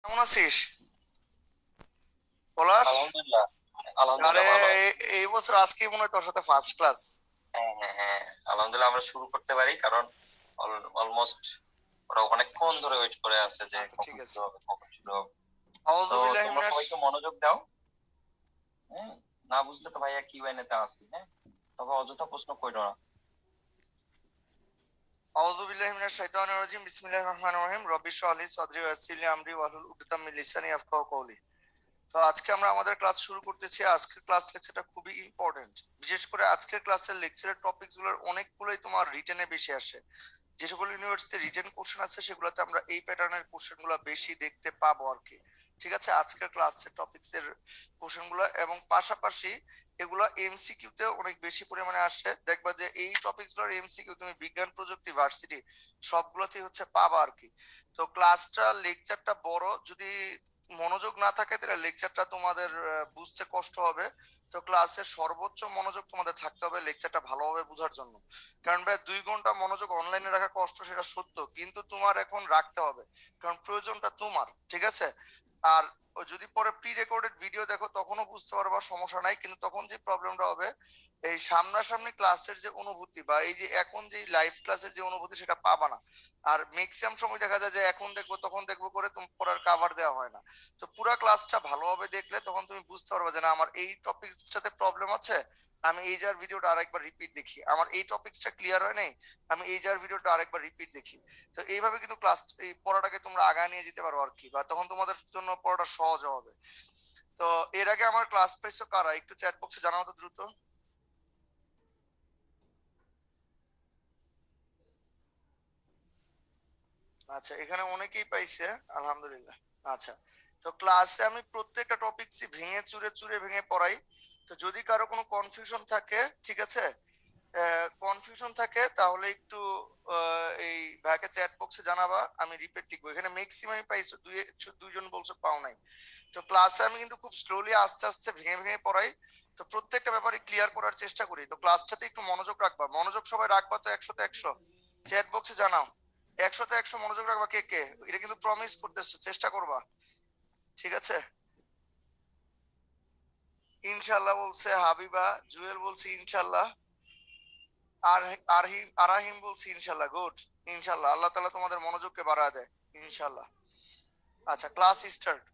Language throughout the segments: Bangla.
কেমন আছিস পলাশ? আলহামদুলিল্লাহ। আরে আলহামদুলিল্লাহ ভালো। এই বছর আজকে মনে হয় তোর সাথে ফার্স্ট ক্লাস। হ্যাঁ, হ্যাঁ, হ্যাঁ, আলহামদুলিল্লাহ আমরা শুরু করতে পারি, কারণ অলমোস্ট ওরা অনেকক্ষণ ধরে ওয়েট করে আছে যে আচ্ছা ঠিক কখন আছে। শুরু হবে, কখন শুরু হবে। তো আউযু বিল্লাহি তোমরা মিনাশ সবাই একটু মনোযোগ দাও। হ্যাঁ, না বুঝলে তো ভাইয়া কিউ এন এ তে আসি। হ্যাঁ, তবে অযথা প্রশ্ন করো না। আউযু বিল্লাহি মিনাশ শাইতানির রাজিম। বিসমিল্লাহির রহমানির রহিম। রব্বি ইশরাহ লি সাদরি ওয়া ইয়াসসির লি আমরি ওয়াহলুল উকদাতাম মিন লিসানি ইয়াফকাহু কওলি। তো আজকে আমরা আমাদের ক্লাস শুরু করতেছি। আজকের ক্লাস লেকচারটা খুবই ইম্পর্টেন্ট। বিশেষ করে আজকের ক্লাসের লেকচারের টপিকস গুলোর অনেকগুলোই তোমার রিটেনে বেশি আসে। যে সকল ইউনিভার্সিটি রিটেন কোশ্চেন আছে সেগুলোতে আমরা এই প্যাটার্নের কোশ্চেন গুলো বেশি দেখতে পাবো আর কি। ঠিক আছে, আজকের ক্লাসের টপিকস এর কোশ্চেন গুলো এবং পাশাপাশি এগুলো এমসিকিউ তে অনেক বেশি পরিমাণে আসে। দেখবা যে এই টপিকস গুলোর এমসিকিউ তুমি বিজ্ঞান প্রযুক্তি ভার্সিটি সবগুলোতেই হচ্ছে পাবা আর কি। তো ক্লাসটা লেকচারটা বড়, যদি মনোযোগ না থাকে তাহলে লেকচারটা তোমাদের বুঝতে কষ্ট হবে। তো ক্লাসের সর্বোচ্চ মনোযোগ তোমাদের থাকতে হবে লেকচারটা ভালোভাবে বোঝার জন্য। কারণ ভাই 2 ঘন্টা মনোযোগ অনলাইনে রাখা কষ্ট, সেটা সত্য, কিন্তু তোমার এখন রাখতে হবে, কারণ প্রয়োজনটা তোমার। ঠিক আছে। আর যদি পরে প্রি রেকর্ডেড ভিডিও দেখো তখনও বুঝতে পারবা, সমস্যা নাই, কিন্তু তখন যে প্রবলেমটা হবে এই সামনাসামনি ক্লাসের যে অনুভূতি বা এই যে এখন যে লাইভ ক্লাসের যে অনুভূতি সেটা পাবা না। আর ম্যাক্সিমাম সময় দেখা যায় যে এখন দেখবো তখন দেখবো করে তুমি পড়ার কাভার দেওয়া হয় না। তো পুরো ক্লাসটা ভালোভাবে দেখলে তখন তুমি বুঝতে পারবে যে না, আমার এই টপিকটাতে প্রবলেম আছে, আমি এই যার ভিডিওটা আরেকবার রিপিট দেখি। আমার এই টপিকসটা ক্লিয়ার হয় নাই, আমি এই যার ভিডিওটা আরেকবার রিপিট দেখি। তো এইভাবে কিন্তু ক্লাস এই পড়াটাকে তোমরা আগায় নিয়ে যেতে পারো আর কি, বা তখন তোমাদের জন্য পড়াটা সহজ হবে। তো এর আগে আমার ক্লাস পাইছো কারা, একটু চ্যাট বক্সে জানাও তো দ্রুত। আচ্ছা, এখানে অনেকেই পাইছে, আলহামদুলিল্লাহ। আচ্ছা, তো ক্লাসে আমি প্রত্যেকটা টপিকসই ভেঙে চুরে চুরে ভেঙে পড়াই। তো যদি কারো কোনো কনফিউশন থাকে, ঠিক আছে, কনফিউশন থাকে তাহলে একটু এই ভাইকে চ্যাট বক্সে জানাবা, আমি রিপিট লিখবো। এখানে ম্যাক্সিমাম পাইছো দুইজন বলছো পাও নাই। তো ক্লাসে আমি কিন্তু খুব স্লোলি আস্তে আস্তে ভেঙে ভেঙে পড়াই। তো প্রত্যেকটা ব্যাপারে ক্লিয়ার করার চেষ্টা করি। তো ক্লাসটাতে একটু মনোযোগ রাখবা, মনোযোগ সবাই রাখবা তো 100-তে 100। চ্যাট বক্সে জানাও 100-তে 100 মনোযোগ রাখবা কে কে, এটা কিন্তু প্রমিস করতেছো, চেষ্টা করবা। ঠিক আছে। ইনশাল্লাহ বলছে হাবিবা, জুয়েল বলছি ইনশাল্লাহ, আর আরাহিম বলছি ইনশাল্লাহ। গুড। ইনশাল্লাহ আল্লাহ তাআলা তোমাদের মনোযোগকে বাড়ায় দেয় ইনশাল্লাহ। আচ্ছা, ক্লাস স্টার্ট।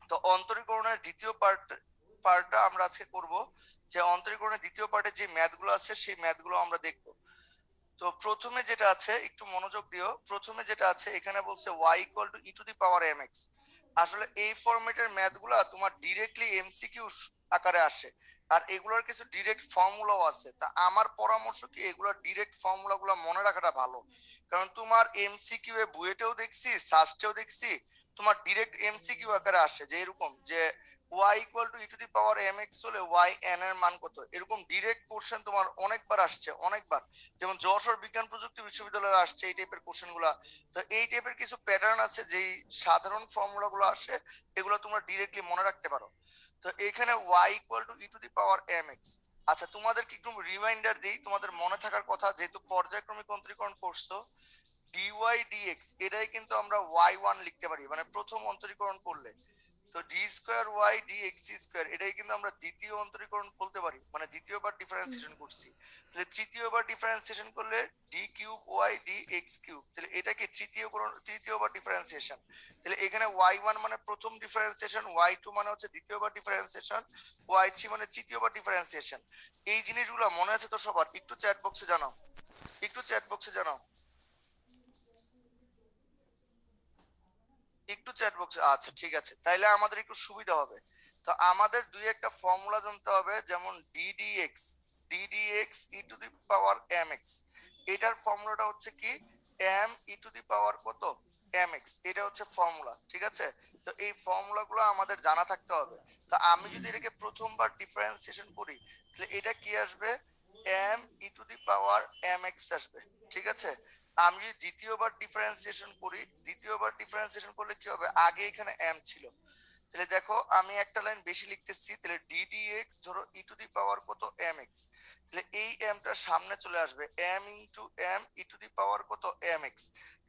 তো অন্তরীকরণের দ্বিতীয় পার্টটা আমরা আজকে করব। যে অন্তরীকরণের দ্বিতীয় পার্টে যে ম্যাথ গুলো আছে সেই ম্যাথ গুলো আমরা দেখবো। তো প্রথমে যেটা আছে একটু মনোযোগ দিও, প্রথমে যেটা আছে এখানে বলছে y = e⁻mx। আসলে এই ফরম্যাটের ম্যাথ গুলা তোমার ডিরেক্টলি এমসিকিউ আকারে আসে। আর এগুলোর কিছু ডিরেক্ট ফর্মুলাও আছে, তা আমার পরামর্শ কি এগুলোর ডিরেক্ট ফর্মুলা গুলো মনে রাখাটা ভালো। কারণ তোমার এমসিকিউ এ বুয়েটেও দেখছি, সাস্টেও দেখছি, তোমার ডিরেক্ট এমসিকিউ আকারে আসে যে এরকম যে y = e⁻mx হলে y n এর মান কত, এরকম ডিরেক্ট কোশ্চেন তোমার অনেকবার আসছে, অনেকবার। যেমন যশোর বিজ্ঞান প্রযুক্তি বিশ্ববিদ্যালয়ে আসছে এই টাইপের কোশ্চেন গুলা। তো এই টাইপের কিছু প্যাটার্ন আছে যেই সাধারণ ফর্মুলা গুলো আসে, এগুলো তোমরা ডিরেক্টলি মনে রাখতে পারো। তো এখানে y = e⁻mx। আচ্ছা, তোমাদেরকে একটু রিমাইন্ডার দিই, তোমাদের মনে থাকার কথা, যেহেতু পর্যায়ক্রমিক অন্তরীকরণ করছো, dy dx এটাই কিন্তু আমরা y1 লিখতে পারি, মানে প্রথম অন্তরীকরণ করলে। তো d²y dx² এটাই কিন্তু আমরা দ্বিতীয় অন্তরীকরণ বলতে পারি, মানে দ্বিতীয়বার ডিফারেন্সিয়েশন করছি। তাহলে তৃতীয়বার ডিফারেন্সিয়েশন করলে d³ y dx³, তাহলে এটা কি তৃতীয়বার ডিফারেন্সিয়েশন। তাহলে এখানে y1 মানে প্রথম ডিফারেন্সিয়েশন, y2 মানে হচ্ছে দ্বিতীয়বার ডিফারেন্সিয়েশন, y3 মানে তৃতীয়বার ডিফারেন্সিয়েশন। এই জিনিসগুলো মনে আছে তো সবার? একটু চ্যাট বক্সে জানাও, একটু চ্যাট বক্সে জানাও, একটু চ্যাট বক্সে। আচ্ছা ঠিক আছে, তাইলে আমাদের একটু সুবিধা হবে। তো আমাদের দুই একটা ফর্মুলা জানতে হবে, যেমন ddx এটার ফর্মুলাটা হচ্ছে কি কত mx, এটা হচ্ছে ফর্মুলা। ঠিক আছে। তো এই ফর্মুলা গুলো আমাদের জানা থাকতে হবে। তো আমি যদি এটাকে প্রথমবার ডিফারেন্সিয়েশন করি তাহলে এটা কি আসবে, m e⁻mx আসবে। ঠিক আছে। আমি যদি দ্বিতীয়বার ডিফারেন্সিয়েশন করি, দ্বিতীয়বার ডিফারেন্সিয়েশন করলে কি হবে, আগে এখানে m ছিল, তাহলে দেখো আমি একটা লাইন বেশি লিখতেছি, তাহলে ddx ধরো কত mx, তাহলে এই mটা সামনে চলে আসবে, m ইন্টু m কত mx।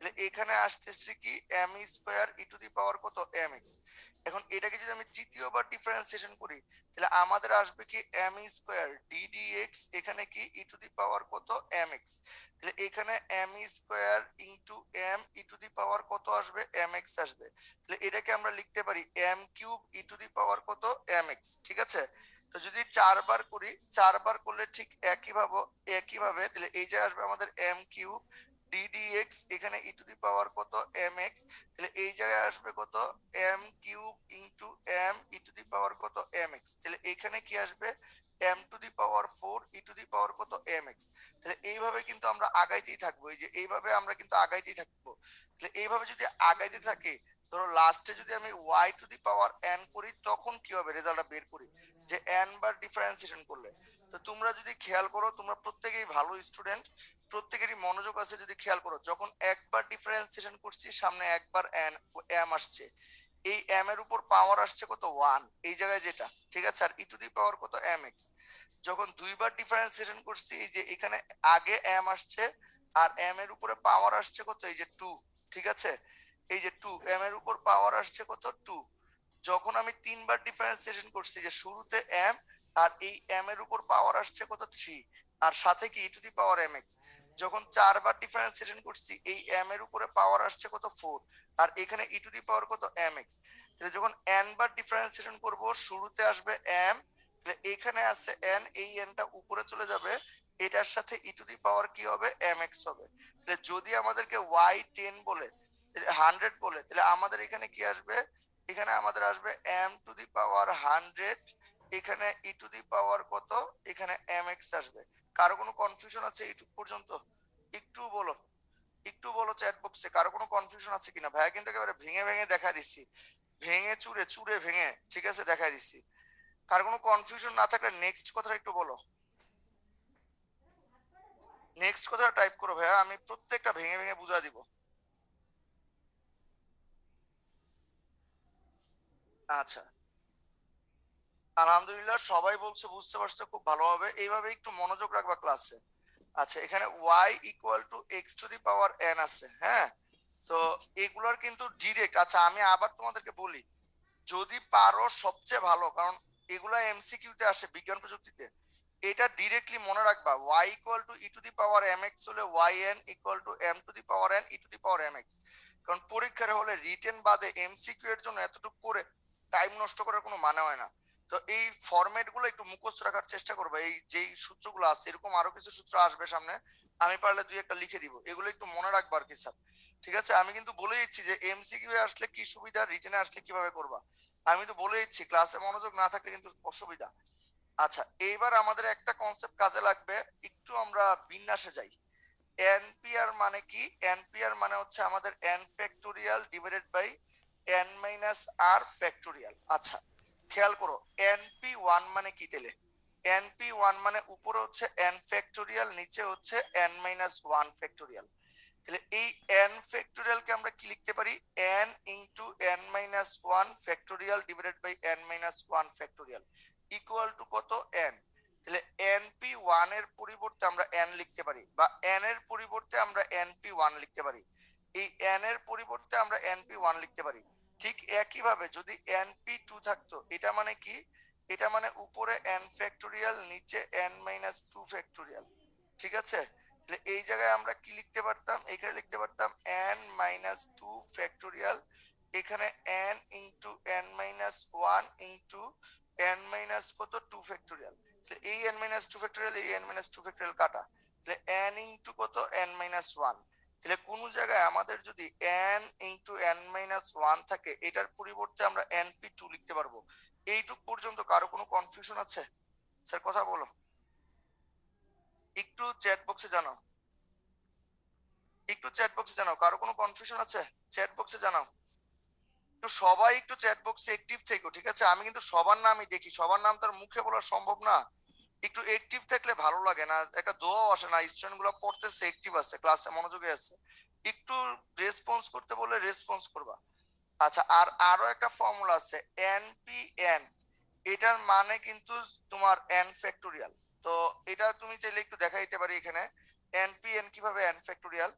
তাহলে এখানে আসতেছে কি M square E to the power কত এম এক্স। এখন এটাকে যদি আমি তৃতীয়বার ডিফারেন্সিয়েশন করি তাহলে আমাদের আসবে কি M square d d x, এখানে কি ই টু দি পাওয়ার কত এম এক্স। তাহলে এখানে M square into M E to the power কত আসবে এম এক্স আসবে। তাহলে এটাকে আমরা লিখতে পারি M cube E to the power কত এম এক্স, ঠিক আছে। তো যদি 4 বার করি, 4 বার করলে ঠিক একইভাবে তাহলে এই যে আসবে আমাদের এম কিউব ডিডিএক্স, এখানে ই টু দি পাওয়ার কত এম এক্স। তাহলে এই জায়গায় আসবে কত M cube into M E to the power কত এম এক্স। তাহলে এখানে কি আসবে M to the power 4 E to the power কত এম এক্স। তাহলে এইভাবে কিন্তু আমরা আগাইতেই থাকবো, এই যে এইভাবে আমরা কিন্তু আগাইতেই থাকবো। তাহলে এইভাবে যদি আগাইতে থাকি, ধরো লাস্টে যদি আমি y to the power n করি তখন কি হবে রেজাল্টটা বের করি যে এন বার ডিফারেন্সিয়েশন করলে। তো তোমরা যদি খেয়াল করো, তোমরা প্রত্যেকেই ভালো স্টুডেন্ট, প্রত্যেকেরই মনোযোগ আছে, যদি খেয়াল করো যখন একবার ডিফারেন্সিয়েশন করছি সামনে একবার এন এম আসছে, এই এম এর উপর পাওয়ার আসছে কত ওয়ান এই জায়গায় যেটা, ঠিক আছে। আর ই টু দি পাওয়ার কত এম এক্স। যখন দুইবার ডিফারেন্সিয়েশন করছি এই যে এখানে আগে এম আসছে আর এম এর উপরে পাওয়ার আসছে কত এই যে টু, ঠিক আছে। এই যে টু এম এর উপর পাওয়ার আসছে কত টু। যখন আমি 3 বার ডিফারেন্সিয়েশন করছি যে শুরুতে এম আর এই এম এর উপর পাওয়ার আসছে কত থ্রি আর সাথে কি ই to the power M X. যখন 4 বার ডিফারেন্সিয়েশন করছি এই এম এর উপরে পাওয়ার আসছে কত ফোর আর এখানে ই টু দি পাওয়ার কত এম এক্স। যখন এন বার ডিফারেন্সিয়েশন করব শুরুতে আসবে এম, এখানে আছে এন, এই এনটা উপরে চলে যাবে, এটার সাথে ই টু দি পাওয়ার কি হবে এম এক্স হবে। তাহলে যদি আমাদেরকে ওয়াই 10 বলে 100 বলে তাহলে আমাদের এখানে কি আসবে, এখানে আমাদের আসবে এম টু দি পাওয়ার 100, এখানে ই টু দি পাওয়ার কত এখানে এম এক্স আসবে। কারো কোনো কনফিউশন আছে এইটুক পর্যন্ত? একটু বলো, একটু বলো চ্যাট বক্সে কারো কোনো কনফিউশন আছে কিনা। ভাইয়া কিন্তু একেবারে ভেঙে ভেঙে দেখা দিচ্ছি, ভেঙে চুরে চুরে ভেঙে, ঠিক আছে, দেখা দিচ্ছি। কার কোনো কনফিউশন না থাকলে নেক্সট কথাটা একটু বলো, নেক্সট কথাটা টাইপ করো ভাইয়া, আমি প্রত্যেকটা ভেঙে ভেঙে বুঝা দিব। আচ্ছা, আলহামদুলিল্লাহ সবাই বলছে বুঝতে পারছে, খুব ভালো হবে, এইভাবে একটু মনোযোগ রাখবা ক্লাসে। আচ্ছা, এখানে y equal two x to the power n আছে, হ্যাঁ। তো এগুলোর কিন্তু ডিরেক্ট, আচ্ছা আমি আবার তোমাদেরকে বলি, যদি পারো সবচেয়ে ভালো, কারণ এগুলা এমসিকিউতে আসে বিজ্ঞান প্রযুক্তিতে, এটা ডিরেক্টলি মনে রাখবা y equal to e to the power M x হলে yn equal to m to the power n e to the power M x. কারণ পরীক্ষার হলে রিটেন বাদে এমসিকিউ এর জন্য এতটুকু করে টাইম নষ্ট করার কোনো মানে হয় না। তো এই ফরম্যাট গুলো একটু মুখস্থ রাখার চেষ্টা করবে, এই যেই সূত্রগুলো আছে এরকম আরো কিছু সূত্র আসবে সামনে, আমি পারলে দুই একটা লিখে দিব, এগুলো একটু মনে রাখবা আর কি স্যার। ঠিক আছে, আমি কিন্তু বলে দিচ্ছি যে এমসিকিউ আসলে কি সুবিধা, রিটেনে আসলে কিভাবে করবা, আমি তো বলে দিচ্ছি, ক্লাসে মনোযোগ না থাকলে কিন্তু অসুবিধা। আচ্ছা, এইবার আমাদের একটা কনসেপ্ট কাজে লাগবে, একটু আমরা বিন্যাসে যাই। এনপিআর মানে কি? এনপিআর মানে হচ্ছে আমাদের n factorial divided by n minus r factorial. আচ্ছা খেয়াল করো, এনপি ওয়ান মানে কি তেলে, এনপি ওয়ান মানে উপরে হচ্ছে এন ফ্যাক্টোরিয়াল, নিচে হচ্ছে এন মাইনাস ওয়ান ফ্যাক্টোরিয়াল। তাহলে এই এন ফ্যাক্টোরিয়ালকে আমরা কি লিখতে পারি, n into n minus one factorial divided by n minus one factorial equal to কত এন। তাহলে এনপি ওয়ান এর পরিবর্তে আমরা এন লিখতে পারি, বা এন এর পরিবর্তে আমরা এনপি ওয়ান লিখতে পারি, এই এন এর পরিবর্তে আমরা এনপি ওয়ান লিখতে পারি। ঠিক একইভাবে যদি এনপি টু থাকতো, এটা মানে কি, এটা মানে উপরে এন ফ্যাক্টোরিয়াল নিচে এন মাইনাস টু ফ্যাক্টোরিয়াল, ঠিক আছে। তাহলে এই জায়গায় আমরা কি লিখতে পারতাম, এখানে লিখতে পারতাম এন মাইনাস টু ফ্যাক্টোরিয়াল, এখানে N into n minus one into n minus কত টু ফ্যাক্টোরিয়াল। এই এন মাইনাস টু ফ্যাক্টোরিয়াল, এই এন মাইনাস টু ফ্যাক্টোরিয়াল কাটা, তাহলে এন ইন্টু কত এন মাইনাস ওয়ান। তাহলে কোন জায়গায় আমাদের যদি N into n minus one থাকে, এটার পরিবর্তে আমরা এনপি টু লিখতে পারবো। এইটুক পর্যন্ত কারো কোনো কনফিউশন আছে? স্যার কথা বলো, একটু চ্যাট বক্সে জানাও, একটু চ্যাট বক্সে জানাও, কারো কোনো কনফিউশন আছে চ্যাট বক্সে জানাও। একটু সবাই একটু চ্যাট বক্সে অ্যাক্টিভ থেকো, ঠিক আছে। আমি কিন্তু সবার নামই দেখি, সবার নাম তার মুখে বলা সম্ভব না, একটু অ্যাক্টিভ থাকলে ভালো লাগে না, একটা দোয়াও আসে না, স্টুডেন্ট গুলো পড়তেছে, অ্যাক্টিভ আছে, ক্লাসে মনোযোগে আছে, একটু রেসপন্স করতে বলে রেসপন্স করবা। আচ্ছা, আর আরো একটা ফর্মুলা আছে এনপিএন, এটার মানে কিন্তু তোমার এন ফ্যাক্টোরিয়াল। তো এটা তুমি চাইলে একটু দেখা দিতে পারি এখানে এনপিএন কিভাবে এন ফ্যাক্টোরিয়াল।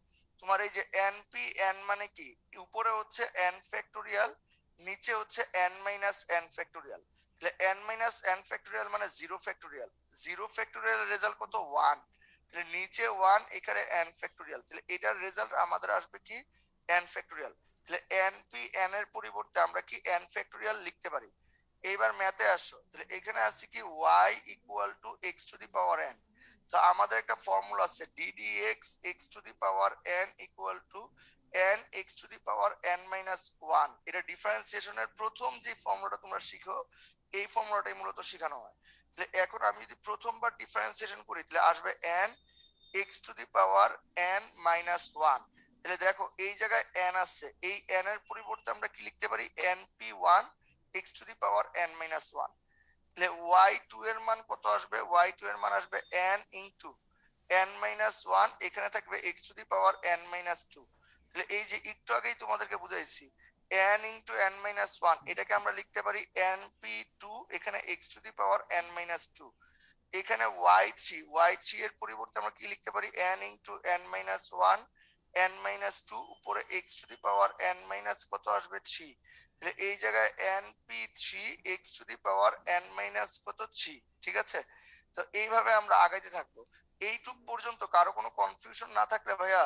তোমার এই যে এনপি এন মানে কি, উপরে হচ্ছে এন ফ্যাক্টোরিয়াল, নিচে হচ্ছে এন মাইনাস এন ফ্যাক্টোরিয়াল। তাহলে এন মাইনাস এন ফ্যাক্টোরিয়াল মানে zero factorial, zero factorial result কত 1, তাহলে নিচে 1 এখানে এন ফ্যাক্টোরিয়াল, তাহলে এটার রেজাল্ট আমাদের আসবে কি এন ফ্যাক্টোরিয়াল। তাহলে এন পি এন এর পরিবর্তে আমরা কি এন ফ্যাক্টোরিয়াল লিখতে পারি। এইবার ম্যাথে আসো, তাহলে এখানে আছে কি y equal two x to the power N. তো আমাদের একটা ফর্মুলা আছে ddx x to the power N equal to N x to the power n minus one. এটা ডিফারেন্সিয়েশনের প্রথম যে ফর্মুলাটা তোমরা শিখো, এই ফর্মুলাটাই মূলত শেখানো হয়। তাহলে এখন আমি যদি প্রথমবার ডিফারেন্সিয়েশন করি, তাহলে আসবে N x to the power n minus one. তাহলে দেখো এই জায়গায় এন আছে, এই এন এর পরিবর্তে আমরা কি লিখতে পারি, N P one x to the power n minus one. তাহলে y2 এর মান কত আসবে, y2 এর মান আসবে n into n minus one, এখানে থাকবে x to the power n minus two. তাহলে এই যে একটু আগেই তোমাদেরকে বুঝাইছি n into n minus one, এটাকে আমরা লিখতে পারি np2, এখানে x to the power n minus two. এখানে y3 এর পরিবর্তে আমরা কি লিখতে পারি, n into n minus one n minus two, উপরে x to the power n minus কত আসবে 3। তাহলে এই জায়গায় np3 x to the power n minus কত 3। ঠিক আছে, তো এইভাবে আমরা আগাইতে থাকবো। এইটুক পর্যন্ত কারো কোনো কনফিউশন না থাকলে ভাইয়া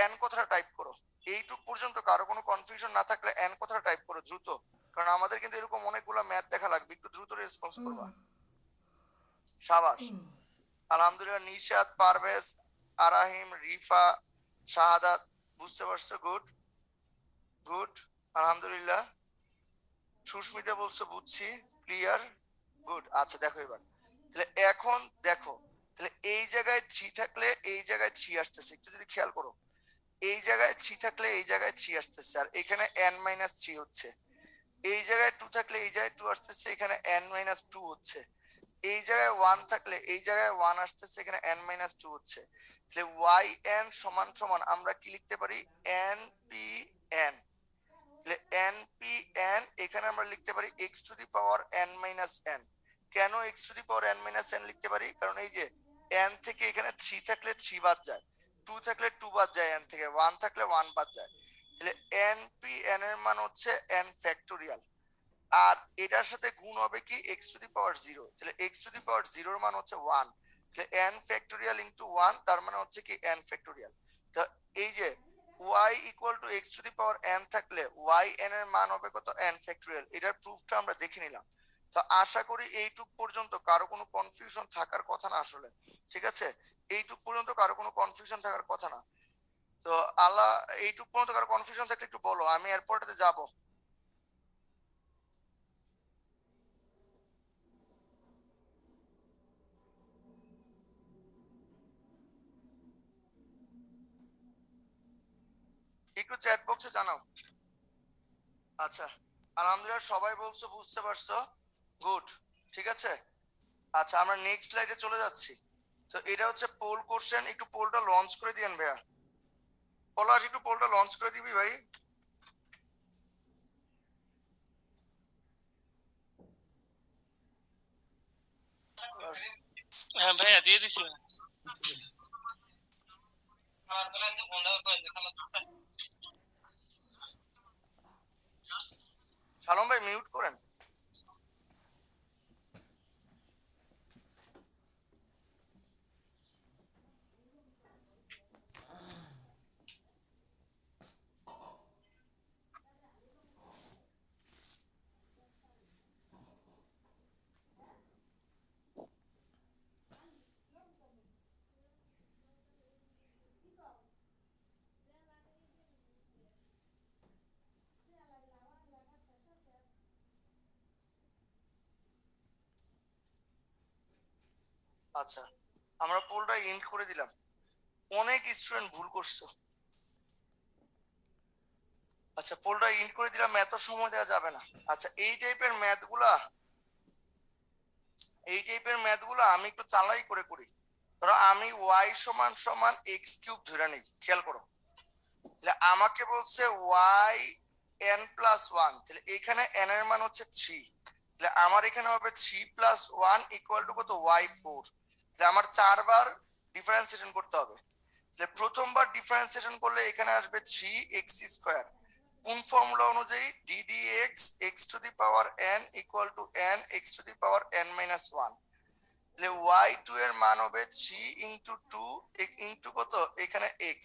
n কথাটা টাইপ করো। এইটুক পর্যন্ত কারো কোনো কনফিউশন না থাকলে n কথাটা টাইপ করো দ্রুত, কারণ আমাদের কিন্তু এরকম অনেকগুলো ম্যাথ দেখা লাগবে, একটু দ্রুত রেসপন্স করবা। সাবাস, আলহামদুলিল্লাহ। নিশাত, পারভেজ, আরাহিম, রিফা, শাহাদাত, বুঝতে পারছো, গুড গুড, আলহামদুলিল্লাহ। সুস্মিতা বলছো বুঝছি, ক্লিয়ার, গুড। আচ্ছা দেখো এবার, তাহলে এখন দেখো, তাহলে এই জায়গায় 3 থাকলে এই জায়গায় 3 আসতেছে, একটু যদি খেয়াল করো, এই জায়গায় 3 থাকলে এই জায়গায় 3 আসতেছে, আর এখানে n মাইনাস 3 হচ্ছে। এই জায়গায় 2 থাকলে এই জায়গায় 2 আসতেছে, এখানে n মাইনাস 2 হচ্ছে। এই জায়গায় 1 থাকলে এই জায়গায় 1 আসতেছে, এখানে n মাইনাস 2 হচ্ছে। তাহলে yn সমান সমান আমরা কি লিখতে পারি, npn। তাহলে npn এখানে আমরা লিখতে পারি x to the power n minus n। কেন x to the power n minus n লিখতে পারি, কারণ এই যে n থেকে এখানে 3 থাকলে 3 বাদ যায়, 2 থাকলে 2 বাদ যায়, n থেকে 1 থাকলে 1 বাদ যায়। তাহলে npn এর মান হচ্ছে n ফ্যাক্টোরিয়াল, আর এটার সাথে গুণ হবে কি x টু দি পাওয়ার 0। তাহলে x টু দি পাওয়ার 0 এর মান হচ্ছে 1। তাহলে n ফ্যাক্টোরিয়াল ইনটু 1, তার মানে হচ্ছে কি n ফ্যাক্টোরিয়াল। তো এই যে y equal two x to the power n থাকলে yn এর মান হবে কত, n ফ্যাক্টোরিয়াল। এটার প্রুফটা আমরা দেখে নিলাম। তো আশা করি এইটুক পর্যন্ত কারো কোনো কনফিউশন থাকার কথা না আসলে, ঠিক আছে, এইটুক পর্যন্ত কারো কোনো কনফিউশন থাকার কথা না। তো আল্লাহ, এইটুক পর্যন্ত কারো কনফিউশন থাকলে একটু বলো, আমি এয়ারপোর্টে যাবো। একটু চ্যাট বক্সে জানাও। আচ্ছা, আলহামদুলিল্লাহ সবাই বলছো বুঝতে পারছো, গুড, ঠিক আছে। আচ্ছা আমরা নেক্সট স্লাইডে চলে যাচ্ছি। তো এটা হচ্ছে পোল কোশ্চেন, একটু পোলটা লঞ্চ করে দিয়েন ভাইয়া। পলাশ একটু পোলটা লঞ্চ করে দিবি ভাই। হ্যাঁ ভাইয়া দিয়ে দিছি। সালম ভাই মিউট করেন। আচ্ছা আমরা পোলটা এন্ড করে দিলাম। অনেক স্টুডেন্ট ভুল করছো। আচ্ছা পোলটা এন্ড করে দিলাম, এত সময় দেওয়া যাবে না। আচ্ছা এই টাইপের ম্যাথগুলা আমি একটু চালাই করে করি। ধরো আমি y সমান সমান x কিউব ধরে নিই, খেয়াল করো। তাহলে আমাকে বলছে y n প্লাস ওয়ান, তাহলে এখানে n এর মান হচ্ছে 3। তাহলে আমার এখানে হবে 3 প্লাস ওয়ান ইকুয়াল টু কত, y4। তাহলে আমার 4 বার ডিফারেন্সিয়েশন করতে হবে। তাহলে প্রথমবার ডিফারেন্সিয়েশন করলে এখানে আসবে 3x²। কোন ফর্মুলা অনুযায়ী? ddx x⁻n = n x⁻n−1। তাহলে y2 এর মান হবে 3 ইন্টু 2 ইন্টু কত, এখানে x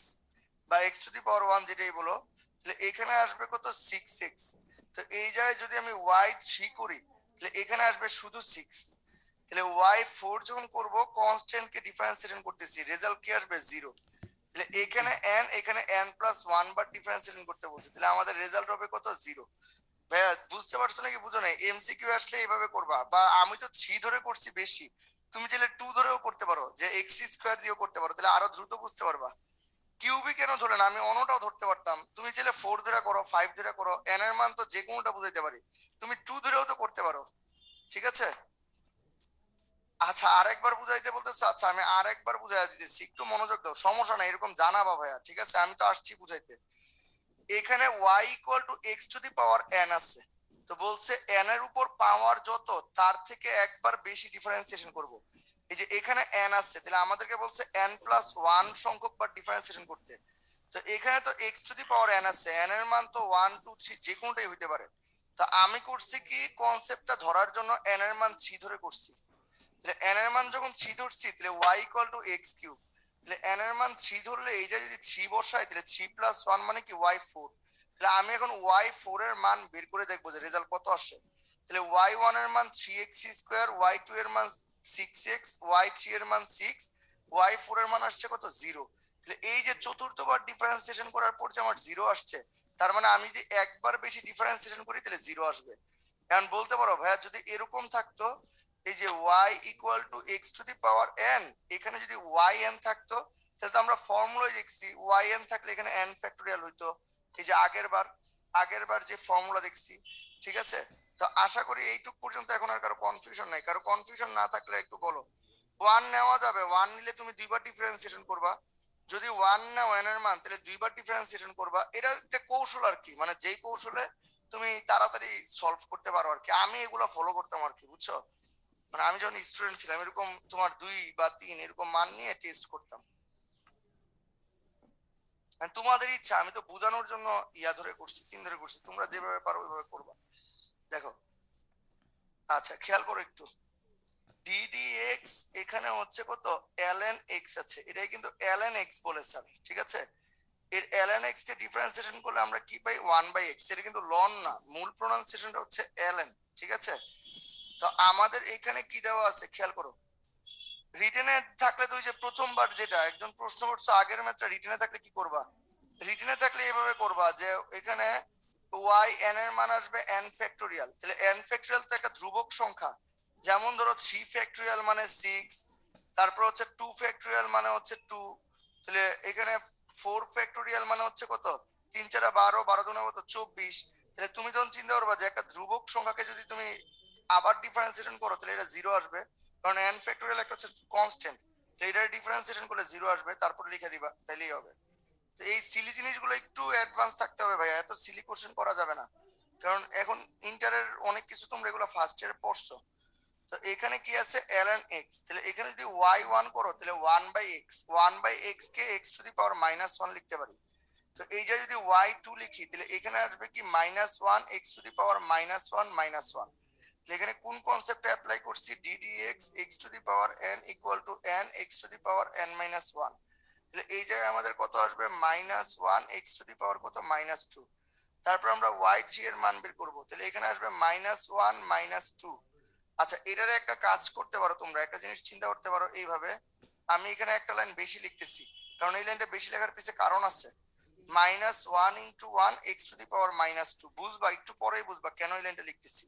বা x⁻1 যেটাই বলো। তাহলে এখানে আসবে কত, 6x। তো এই জায়গায় যদি আমি y3 করি তাহলে এখানে আসবে শুধু 6। তাহলে y4 যখন করব, কনস্ট্যান্ট কে ডিফারেন্সিয়েশন করতেছি, রেজাল্ট কি আসবে? 0। তাহলে এখানে n, এখানে n+1 বার ডিফারেন্সিয়েশন করতে বলছে, তাহলে আমাদের রেজাল্ট হবে কত? 0। ভাইয়া বুঝতে পারছো নাকি বুঝো নাই? এমসিকিউ আসলে এইভাবে করবা, বা আমি তো 3 ধরে করছি বেশি, তুমি চাইলে 2 ধরেও করতে পারো, যে x² দিয়েও করতে পারো, তাহলে আরো দ্রুত বুঝতে পারবা। কিউবি কেন ধরে না? আমি অন্যটাও ধরতে পারতাম, তুমি চাইলে 4 ধরে করো, 5 ধরে করো, n এর মান তো যে কোনোটা বুঝাইতে পারি, তুমি 2 ধরেও তো করতে পারো। ঠিক আছে, আচ্ছা আরেকবার বুঝাইতে বলতেছো, আচ্ছা আমি আরেকবার বুঝাই দিতেছি, একটু মনোযোগ দাও, সমস্যা নাই, এরকম জানাবা ভাইয়া। ঠিক আছে, আমি তো আসছি বুঝাইতে। এখানে y = x⁻n আছে, তো বলছে n এর উপর পাওয়ার যত, তার থেকে একবার বেশি ডিফারেন্সিয়েশন করব। এই যে এখানে n আছে, তাহলে আমাদেরকে বলছে n+1 সংখ্যক বার ডিফারেন্সিয়েশন করতে। তো এখানে তো x⁻n আছে, n এর মান তো 1 2 3 যে কোনোটাই হইতে পারে। তো আমি করছি কি, কনসেপ্টটা ধরার জন্য n এর মান 3 ধরে করছি। তাহলে n এর মান যখন 3 ধরছি, তাহলে y = x³। তাহলে n এর মান 3 ধরলে এই যে যদি 3 বসাই, তাহলে 3+1 মানে কি y4। তাহলে আমি এখন y4 এর মান বের করে দেখবো যে রেজাল্ট কত আসে। তাহলে y1 এর মান 3x², y2 এর মান 6x, y3 এর মান 6, y4 এর মান আসছে কত? 0। তাহলে এই যে চতুর্থবার ডিফারেন্সিয়েশন করার পর যে আমার 0 আসছে, তার মানে আমি যদি একবার বেশি ডিফারেন্সিয়েশন করি তাহলে 0 আসবে। এখন বলতে পারো ভাইয়া যদি এরকম থাকতো, এই যে y = x⁻n, এখানে যদি yn থাকতো, তাহলে তো আমরা ফর্মুলায় দেখছি yn থাকলে এখানে n ফ্যাক্টোরিয়াল হইতো, এই যে আগেরবার যে ফর্মুলা দেখছি। ঠিক আছে, তো আশা করি এইটুক পর্যন্ত এখন আর কারো কনফিউশন নাই। কারো কনফিউশন না থাকলে একটু বলো। 1 নেওয়া যাবে, 1 নিলে তুমি দুইবার ডিফারেন্সিয়েশন করবা। যদি 1 নাও n এর মান, তাহলে দুইবার ডিফারেন্সিয়েশন করবা। এটা একটা কৌশল আর কি, মানে যেই কৌশলে তুমি তাড়াতাড়ি সলভ করতে পারো আর কি। আমি এগুলা ফলো করতাম আর কি, বুঝছো? মানে আমি যখন স্টুডেন্ট ছিলাম, এরকম তোমার 2 বা 3 এরকম মান নিয়ে টেস্ট করতাম। আর তোমাদের ইচ্ছা, আমি তো বোঝানোর জন্য ধরে করছি, 3 ধরে করছি, তোমরা যেভাবে পারো ওইভাবে করবা। দেখো, আচ্ছা খেয়াল করো একটু, ddx এখানে হচ্ছে কত, ln x আছে, এটাই কিন্তু ln x বলে স্যার। ঠিক আছে, এর ln x কে ডিফারেন্সিয়েশন করলে আমরা কি পাই? 1/x। এটা কিন্তু লন না, মূল প্রোনাউন্সিয়েশনটা হচ্ছে ln। ঠিক আছে, তো আমাদের এখানে কি দেওয়া আছে খেয়াল করো। রিটেনে থাকলে তো ওই যে প্রথমবার যেটা একজন প্রশ্ন করছে আগের ম্যাথটা, রিটেনে থাকলে কি করবা? রিটেনে থাকলে এভাবে করবা যে এখানে y n এর মান আসবে n ফ্যাক্টোরিয়াল। তাহলে n ফ্যাক্টোরিয়াল তো একটা ধ্রুবক সংখ্যা, যেমন ধরো 3 ফ্যাক্টোরিয়াল মানে 6, তারপর হচ্ছে 2 ফ্যাক্টোরিয়াল মানে হচ্ছে 2, তাহলে এখানে 4 ফ্যাক্টোরিয়াল মানে হচ্ছে কত, 3 4 12, 12 দুগুণে কত, 24। তাহলে তুমি যখন চিন্তা করবা যে একটা ধ্রুবক সংখ্যাকে যদি তুমি আবার ডিফারেন্সিয়েশন করো, তাহলে এটা 0 আসবে, কারণ n ফ্যাক্টোরিয়াল একটা হচ্ছে কনস্ট্যান্ট। তো এটা ডিফারেন্সিয়েশন করলে 0 আসবে, তারপর লিখে দিবা, তাইলেই হবে। তো এই সিলি জিনিসগুলো একটু অ্যাডভান্স থাকতে হবে ভাইয়া, এত সিলি কোশ্চেন করা যাবে না, কারণ এখন ইন্টারের অনেক কিছু তোমরা এগুলো ফার্স্ট ইয়ারে পড়ছো। তো এখানে কি আছে, ln x। তাহলে এখানে যদি y1 করো, তাহলে 1/x, 1/x কে x⁻−1 লিখতে পারি। তো এই যে যদি y2 লিখি, তাহলে এখানে আসবে কি -1 x⁻−1 এখানে কোন কনসেপ্টে অ্যাপ্লাই করছি? ddx x⁻n = n x⁻n−1। তাহলে এই জায়গায় আমাদের কত আসবে? -1 x⁻কত, -2। তারপর আমরা y3 এর মান বের করবো, তাহলে এখানে আসবে -1 -2। আচ্ছা এটারে একটা কাজ করতে পারো, তোমরা একটা জিনিস চিন্তা করতে পারো এইভাবে। আমি এখানে একটা লাইন বেশি লিখতেছি, কারণ এই লাইনটা বেশি লেখার পিছনে কারণ আছে। -1 × 1 x⁻², বুঝবা একটু পরেই বুঝবা কেন এই লাইনটা লিখতেছি।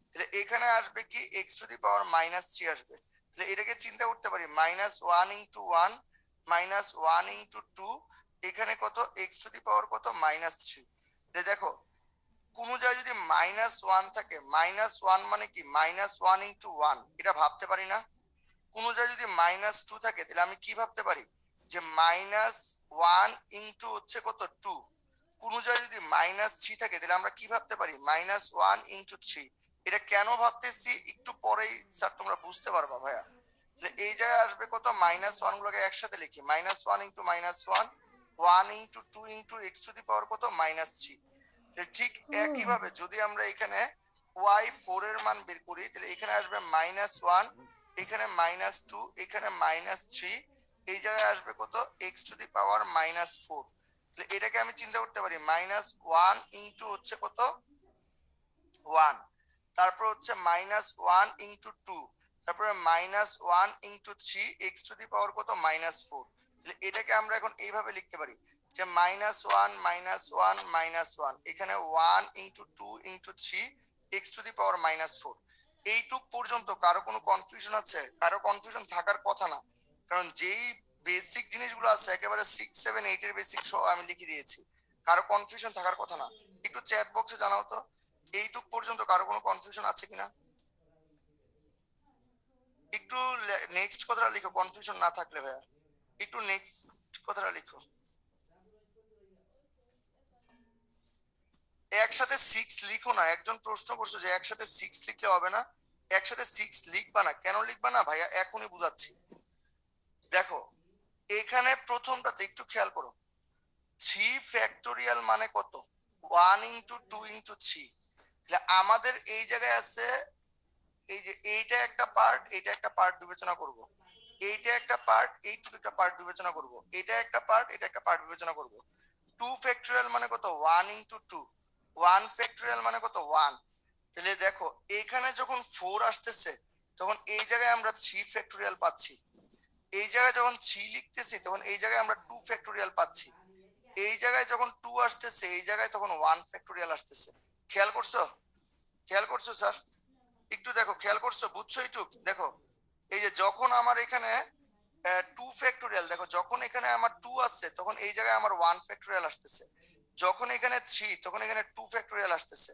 তাহলে এখানে আসবে কি x⁻³ আসবে। তাহলে এটাকে চিন্তা করতে পারি -1 × 1 -1 × 2, এখানে কত, x⁻কত, -3। দেখো কোন জায়গায় যদি -1 থাকে, -1 মানে কি, -1 × 1, এটা ভাবতে পারি না। কোন জায়গায় যদি -2 থাকে, তাহলে আমি কি ভাবতে পারি যে -1 × হচ্ছে কত, 2। কোন জায়গায় যদি -3 থাকে, তাহলে আমরা কি ভাবতে পারি, -1 × 3। এটা কেন ভাবতেছি একটু পরেই স্যার তোমরা বুঝতে পারবা ভাইয়া। এই জায়গায় আসবে কত মাইনাস ওয়ান গুলোকে একসাথে লিখি minus one into minus one one into two into X to the power কত মাইনাস থ্রি। ঠিক একইভাবে যদি আমরা এখানে ওয়াই ফোর এর মান বের করি তাহলে এখানে আসবে মাইনাস ওয়ান, এখানে মাইনাস টু, এখানে মাইনাস থ্রি, এই জায়গায় আসবে কত x to the power minus four. এটাকে আমি চিন্তা করতে পারি মাইনাস ওয়ান ইন্টু হচ্ছে কত ওয়ান, তারপর হচ্ছে মাইনাস ওয়ান ইন্টু টু, তারপরে minus one into three X to the power কত মাইনাস ফোর। এটাকে আমরা এখন এইভাবে লিখতে পারি যে minus one minus one minus one, এখানে one into two into three X to the power minus four. এইটুক পর্যন্ত কারো কোনো কনফিউশন আছে? কারো কনফিউশন থাকার কথা না, কারণ যেই বেসিক জিনিসগুলো আছে একেবারে সিক্স সেভেন এইট এর বেসিক সহ আমি লিখে দিয়েছি, কারো কনফিউশন থাকার কথা না। একটু চ্যাট বক্সে জানাও তো এইটুক পর্যন্ত কারো কোনো কনফিউশন আছে কিনা। একটু নেক্সট কথাটা লিখো কনফিউশন না থাকলে ভাইয়া, একটু নেক্সট কথাটা লিখো। একসাথে সিক্স লিখো না, একজন প্রশ্ন করছো যে একসাথে সিক্স লিখলে হবে না। একসাথে সিক্স লিখবা না, কেন লিখবা না ভাইয়া এখনই বুঝাচ্ছি। দেখো এখানে প্রথমটাতে একটু খেয়াল করো, থ্রি ফ্যাক্টোরিয়াল মানে কত one into two into three. আমাদের এই জায়গায় আছে এই যে এইটা একটা পার্ট, এটা একটা পার্ট বিবেচনা করব, এইটা একটা পার্ট, এইটুকু একটা পার্ট বিবেচনা করব, এটা একটা পার্ট, এটা একটা পার্ট বিবেচনা করব। টু ফ্যাক্টোরিয়াল মানে কত one into two, one factorial মানে কত ওয়ান। তাহলে দেখো এখানে যখন ফোর আসতেছে তখন এই জায়গায় আমরা থ্রি ফ্যাক্টোরিয়াল পাচ্ছি, এই জায়গায় যখন থ্রি লিখতেছি তখন এই জায়গায় আমরা টু ফ্যাক্টোরিয়াল পাচ্ছি, এই জায়গায় যখন টু আসতেছে এই জায়গায় তখন ওয়ান ফ্যাক্টোরিয়াল আসতেছে। খেয়াল করছো? খেয়াল করছো স্যার? একটু দেখো খেয়াল করছো, বুঝছো একটু দেখো। এই যে যখন আমার এখানে টু ফ্যাক্টোরিয়াল, দেখো যখন এখানে আমার টু আসছে তখন এই জায়গায় আমার ওয়ান ফ্যাক্টোরিয়াল আসতেছে, যখন এখানে থ্রি তখন এখানে টু ফ্যাক্টোরিয়াল আসতেছে,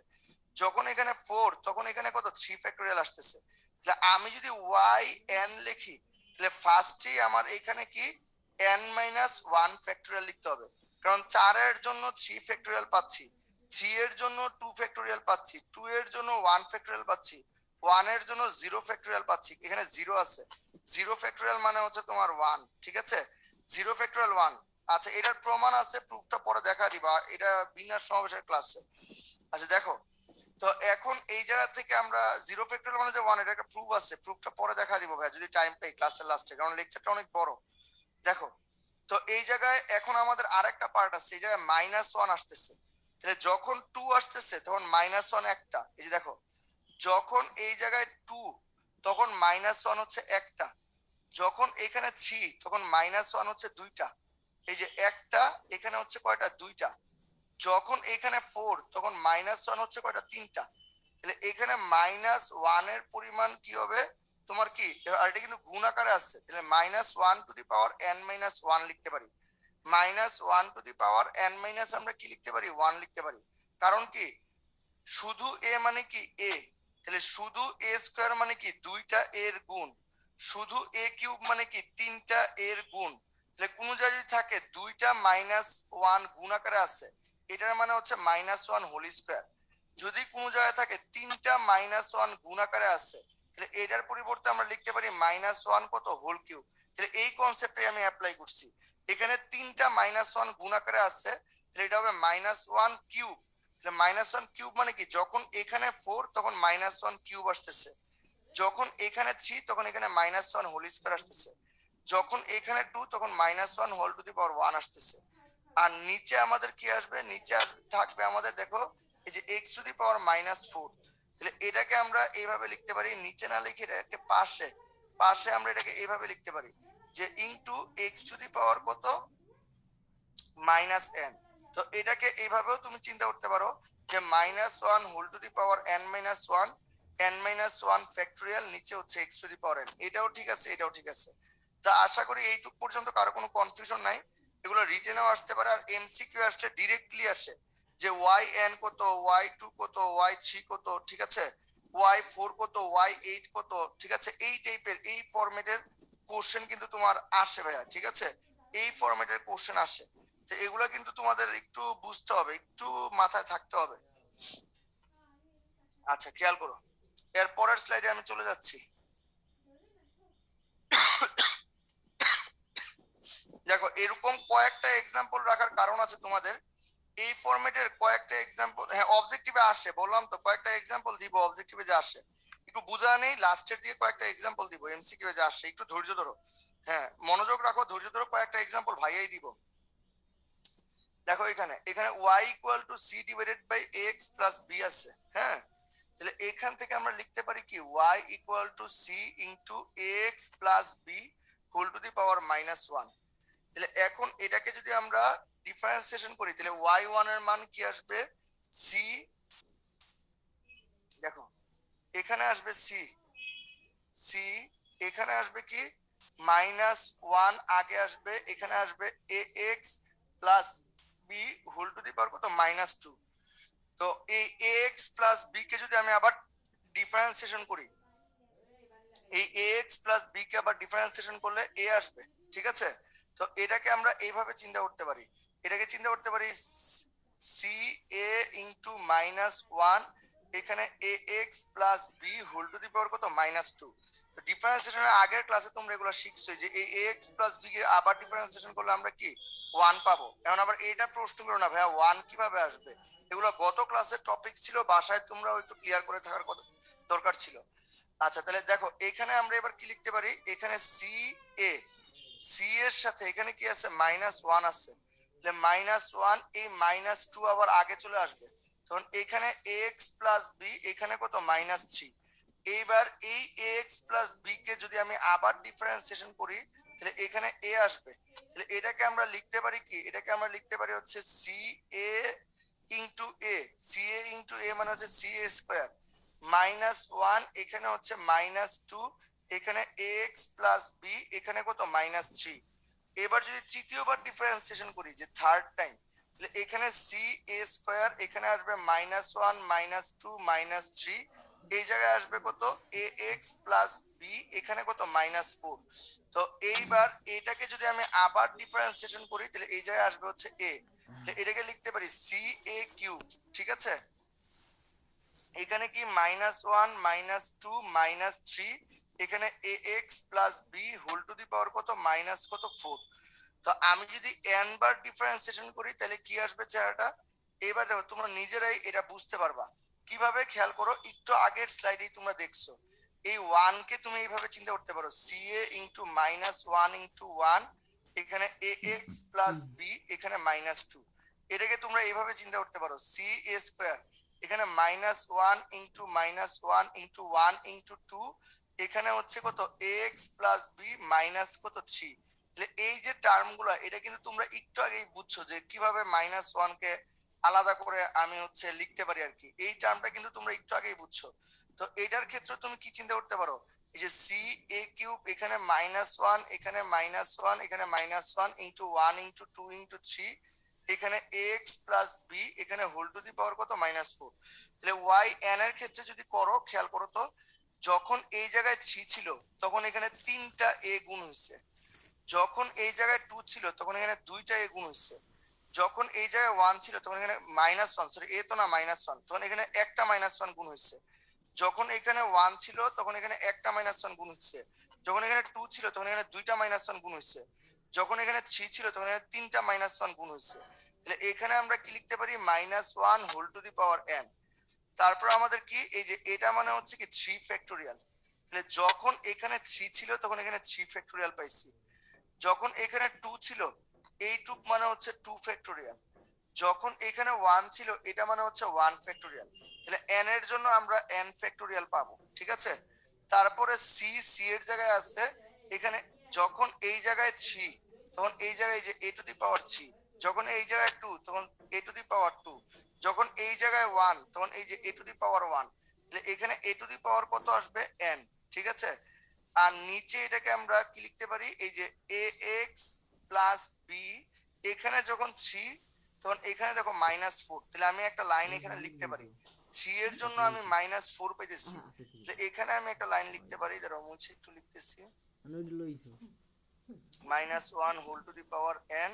যখন এখানে ফোর তখন এখানে কত থ্রি ফ্যাক্টোরিয়াল আসতেছে। তাহলে আমি যদি ওয়াই এন লিখি তাহলে ফার্স্টেই আমার এখানে কি এন মাইনাস ওয়ান ফ্যাক্টোরিয়াল লিখতে হবে, কারণ চারের জন্য থ্রি ফ্যাক্টোরিয়াল পাচ্ছি, থ্রি এর জন্য টু ফ্যাক্টোরিয়াল পাচ্ছি, টু এর জন্য ওয়ান ফ্যাক্টোরিয়াল পাচ্ছি, ওয়ান এর জন্য জিরো ফ্যাক্টোরিয়াল পাচ্ছি, এখানে জিরো আছে, জিরো ফ্যাক্টোরিয়াল মানে হচ্ছে তোমার ওয়ান, ঠিক আছে, জিরো ফ্যাক্টোরিয়াল ওয়ান। আচ্ছা এটার প্রমাণ আছে, প্রুফটা পরে দেখা দিবা, এটা বিন্যাস সমাবেশের ক্লাসে। আচ্ছা দেখো, তো এখন এই জায়গা থেকে আমরা জিরো ফ্যাক্টোরিয়াল মানে যে ওয়ান, এটা একটা প্রুফ আছে, প্রুফটা পরে দেখা দিব ভাই যদি টাইম পাই ক্লাসের লাস্টে, কারণ লেকচারটা অনেক বড়। দেখো তো এই জায়গায় এখন আমাদের আরেকটা পার্ট আছে, এই জায়গায় মাইনাস ওয়ান আসতেছে, তাহলে যখন টু আসতেছে তখন মাইনাস ওয়ান একটা, এই যে দেখো যখন এই জায়গায় টু তখন মাইনাস ওয়ান হচ্ছে একটা, যখন এখানে থ্রি তখন মাইনাস ওয়ান হচ্ছে দুইটা, এই যে একটা, এখানে হচ্ছে কয়টা দুইটা, যখন এখানে ফোর তখন মাইনাস ওয়ান হচ্ছে কয়টা তিনটা। তাহলে এখানে মাইনাস ওয়ান এর পরিমাণ কি হবে তোমার কি, আর এটা কিন্তু গুণ আকারে আসছে, তাহলে minus one two the power n minus one লিখতে পারি, minus one two the power n minus আমরা কি লিখতে পারি ওয়ান লিখতে পারি। কারণ কি শুধু এ মানে কি এ, তাহলে শুধু এ স্কোয়ার মানে কি দুইটা এর গুণ, শুধু এ কিউব মানে কি তিনটা এর গুণ। তাহলে কোন জায়গায় যদি থাকে দুইটা মাইনাস ওয়ান গুণ আকারে আছে, এটার মানে হচ্ছে মাইনাস ওয়ান হোল স্কোয়ার। যদি কোন জায়গায় থাকে তিনটা মাইনাস ওয়ান গুণ আকারে আছে, তাহলে এটার পরিবর্তে আমরা লিখতে পারি মাইনাস ওয়ান কত হোল কিউব। তাহলে এই কনসেপ্টে আমি অ্যাপ্লাই করছি, এখানে তিনটা মাইনাস ওয়ান গুণ আকারে আছে, তাহলে এটা হবে minus one cube. Minus one cube মানে কি যখন এখানে ফোর তখন মাইনাস ওয়ান কিউব আসতেছে, যখন এখানে থ্রি তখন এখানে মাইনাস ওয়ান হোল স্কোয়ার আসতেছে, যখন এখানে টু তখন minus one whole to the power one আসতেছে। আর নিচে আমাদের কি আসবে, নিচে আসবে থাকবে আমাদের দেখো এই যে x to the power minus four. তাহলে এটাকে আমরা এইভাবে লিখতে পারি, নিচে না লিখে এটাকে পাশে, পাশে আমরা এটাকে এইভাবে লিখতে পারি যে into x to the power কত মাইনাস এন। তো এটাকে এইভাবেও তুমি চিন্তা করতে পারো যে minus one whole to the power n minus one, n minus one factorial, নিচে হচ্ছে x to the power n. এটাও ঠিক আছে, এটাও ঠিক আছে। তা আশা করি এইটুক পর্যন্ত কারো কোনো কনফিউশন নাই। এগুলো রিটেনেও আসতে পারে, আর এমসিকিউ আসলে ডিরেক্টলি আসে যে ওয়াই এন কত, ওয়াই টু কত, ওয়াই থ্রি কত, ঠিক আছে, ওয়াই ফোর কত, ওয়াই এইট কত, ঠিক আছে, এই টাইপের এই ফরম্যাটের কোশ্চেন কিন্তু তোমার আসে ভাইয়া, ঠিক আছে, এই ফরম্যাটের কোশ্চেন আসে। তো এগুলো কিন্তু তোমাদের একটু বুঝতে হবে, একটু মাথায় থাকতে হবে। আচ্ছা খেয়াল করো, এর পরের স্লাইডে আমি চলে যাচ্ছি। দেখো এরকম কয়েকটা এক্সাম্পল রাখার কারণ আছে তোমাদের, এই ফরম্যাটের কয়েকটা এক্সাম্পল, হ্যাঁ অবজেক্টিভে আসে, বললাম তো কয়েকটা এক্সাম্পল দিব অবজেক্টিভে যে আসে, একটু বোঝা নেই লাস্টের দিকে কয়েকটা এক্সাম্পল দিব এমসিকিউ যে আসে, একটু ধৈর্য ধরো, হ্যাঁ মনোযোগ রাখো, ধৈর্য ধরো, কয়েকটা এক্সাম্পল ভাইয়াই দিব। দেখো এখানে এখানে y equal to c divided by x plus b আছে, হ্যাঁ তাহলে এখান থেকে আমরা লিখতে পারি কি y equal to c into x plus b whole to the power minus 1। তাহলে এখন এটাকে যদি আমরা ডিফারেন্সিয়েশন করি তাহলে y1 এর মান কি আসবে c, দেখো এখানে আসবে c, c এখানে আসবে কি মাইনাস 1, আগে আসবে এখানে আসবে ax plus b whole to the power কত মাইনাস 2। তো এই ax প্লাস b কে যদি আমি আবার ডিফারেন্সিয়েশন করি, এই ax প্লাস b কে আবার ডিফারেন্সিয়েশন করলে a আসবে, ঠিক আছে। তো এটাকে আমরা এইভাবে চিন্তা করতে পারি, এটাকে চিন্তা করতে পারি c a ইনটু মাইনাস 1, এখানে ax plus b whole to the power কত মাইনাস 2। তো ডিফারেন্সিয়েশনের আগের ক্লাসে তোমরা এগুলো শিখছো যে এই ax প্লাস b কে আবার ডিফারেন্সিয়েশন করলে আমরা কি 1 পাবো। এখন আবার এটা প্রশ্ন করো না ভাইয়া 1 কিভাবে আসবে, এগুলো গত ক্লাসের টপিক ছিল, বাসায় তোমরা একটু ক্লিয়ার করে থাকার দরকার ছিল। আচ্ছা তাহলে দেখো এখানে আমরা এবার কি লিখতে পারি, এখানে সি এ, সি এর সাথে এখানে কি আছে মাইনাস 1 আছে, তাহলে মাইনাস 1 এই মাইনাস 2 আবার আগে চলে আসবে, তখন এখানে এক্স প্লাস বি এখানে কত মাইনাস 3। এইবার এই এক্স প্লাস বি কে যদি আমি আবার ডিফারেন্সিয়েশন করি তাহলে এখানে এ আসবে, তাহলে এটাকে আমরা লিখতে পারি কি, এটাকে আমরা লিখতে পারি হচ্ছে সি এ ইন্টু এ, সি এ ইন্টু এ মানে হচ্ছে সি এ স্কোয়ার মাইনাস 1, এখানে হচ্ছে মাইনাস 2, এখানে এক্স প্লাস বি এখানে কত মাইনাস 3। এবার যদি তৃতীয়বার ডিফারেন্সিয়েশন করি যে থার্ড টাইম, তাহলে এখানে সি এ স্কোয়ার এখানে আসবে মাইনাস 1 মাইনাস 2 মাইনাস 3, এই জায়গায় আসবে কত এ এক্স প্লাস বি এখানে কত মাইনাস 4। তো এইবার এটাকে যদি আমি আবার ডিফারেন্সিয়েশন করি তাহলে এই জায়গায় আসবে হচ্ছে এ, এটাকে লিখতে পারি সি এ কিউব, ঠিক আছে। এখানে কি মাইনাস 1 মাইনাস 2 মাইনাস 3, এখানে A x plus B whole to the power কত মাইনাস কত 4। তো আমি যদি n বার ডিফারেন্সিয়েশন করি তাহলে কি আসবে চেহারাটা, এবার দেখো তোমরা নিজেরাই এটা বুঝতে পারবা কিভাবে, খেয়াল করো একটু আগের স্লাইডেই তোমরা দেখছো এই 1 কে তুমি এইভাবে চিন্তা করতে পারো সি এ ইনটু মাইনাস 1 ইনটু 1, এখানে এ এক্স প্লাস বি এখানে মাইনাস 2, এটাকে তোমরা এইভাবে চিন্তা করতে পারো সি এ স্কোয়ার এখানে minus 1 into minus 1 into 1 into 2, এখানে হচ্ছে কত এক্স প্লাস বি মাইনাস কত 3। তাহলে এই যে টার্মগুলো এটা কিন্তু তোমরা একটু আগেই বুঝছো যে কিভাবে মাইনাস 1 কে আলাদা করে আমি হচ্ছে লিখতে পারি আর কি, এই টার্মটা কিন্তু তোমরা একটু আগেই বুঝছো। তো এটার ক্ষেত্রে তুমি কি চিন্তা করতে পারো, এই যে সি এ কিউব এখানে মাইনাস 1 এখানে মাইনাস 1 এখানে মাইনাস 1 ইনটু 1 ইনটু 2 ইনটু 3, এখানে এক্স প্লাস বি এখানে হোল টু দি পাওয়ার কত মাইনাস 4। তাহলে ওয়াই এন এর ক্ষেত্রে যদি করো খেয়াল করো তো, যখন এই জায়গায় 3 ছিল তখন এখানে 3টা এ গুণ হয়েছে, যখন এই জায়গায় 2 ছিল তখন এখানে 2টা এ গুণ হয়েছে, যখন এই জায়গায় 1 ছিল তখন এখানে মাইনাস 1, সরি এ তো না মাইনাস 1, তখন এখানে একটা মাইনাস 1 গুণ হয়েছে, যখন এখানে 1 ছিল তখন এখানে একটা মাইনাস 1 গুণ হচ্ছে, যখন এখানে 2 ছিল তখন এখানে দুইটা মাইনাস 1 গুণ হচ্ছে, যখন এখানে 3 ছিল তখন এখানে তিনটা মাইনাস 1 গুণ হচ্ছে। তাহলে এখানে আমরা কি লিখতে পারি minus 1 whole to the power n। তারপর আমাদের কি এই যে এটা মানে হচ্ছে কি 3 ফ্যাক্টোরিয়াল, তাহলে যখন এখানে 3 ছিল তখন এখানে 3 ফ্যাক্টোরিয়াল পাইছি, যখন এখানে 2 ছিল এইটুক মানে হচ্ছে 2 ফ্যাক্টোরিয়াল, যখন এখানে 1 ছিল এটা মানে হচ্ছে 1 ফ্যাক্টোরিয়াল, তাহলে n এর জন্য আমরা n ফ্যাক্টোরিয়াল পাবো, ঠিক আছে। তারপরে সি, সি এর জায়গায় আছে এখানে, যখন এই জায়গায় 3 তখন এই জায়গায় যে a টু দি পাওয়ার 3, যখন এই জায়গায় 2 তখন a টু দি পাওয়ার 2, যখন এই জায়গায় 1 তখন এই যে a টু দি পাওয়ার 1, তাহলে এখানে a টু দি পাওয়ার কত আসবে n, ঠিক আছে। আর নিচে এটাকে আমরা কি লিখতে পারি, এই যে এ এক্স প্লাস বি এখানে যখন 3 তখন এখানে দেখো মাইনাস 4, তাহলে আমি একটা লাইন এখানে লিখতে পারি 3 এর জন্য আমি মাইনাস 4 পেতেছি, তাহলে এখানে আমি একটা লাইন লিখতে পারি, দাঁড়াও মুছে একটু লিখতেছি minus 1 whole to the power n,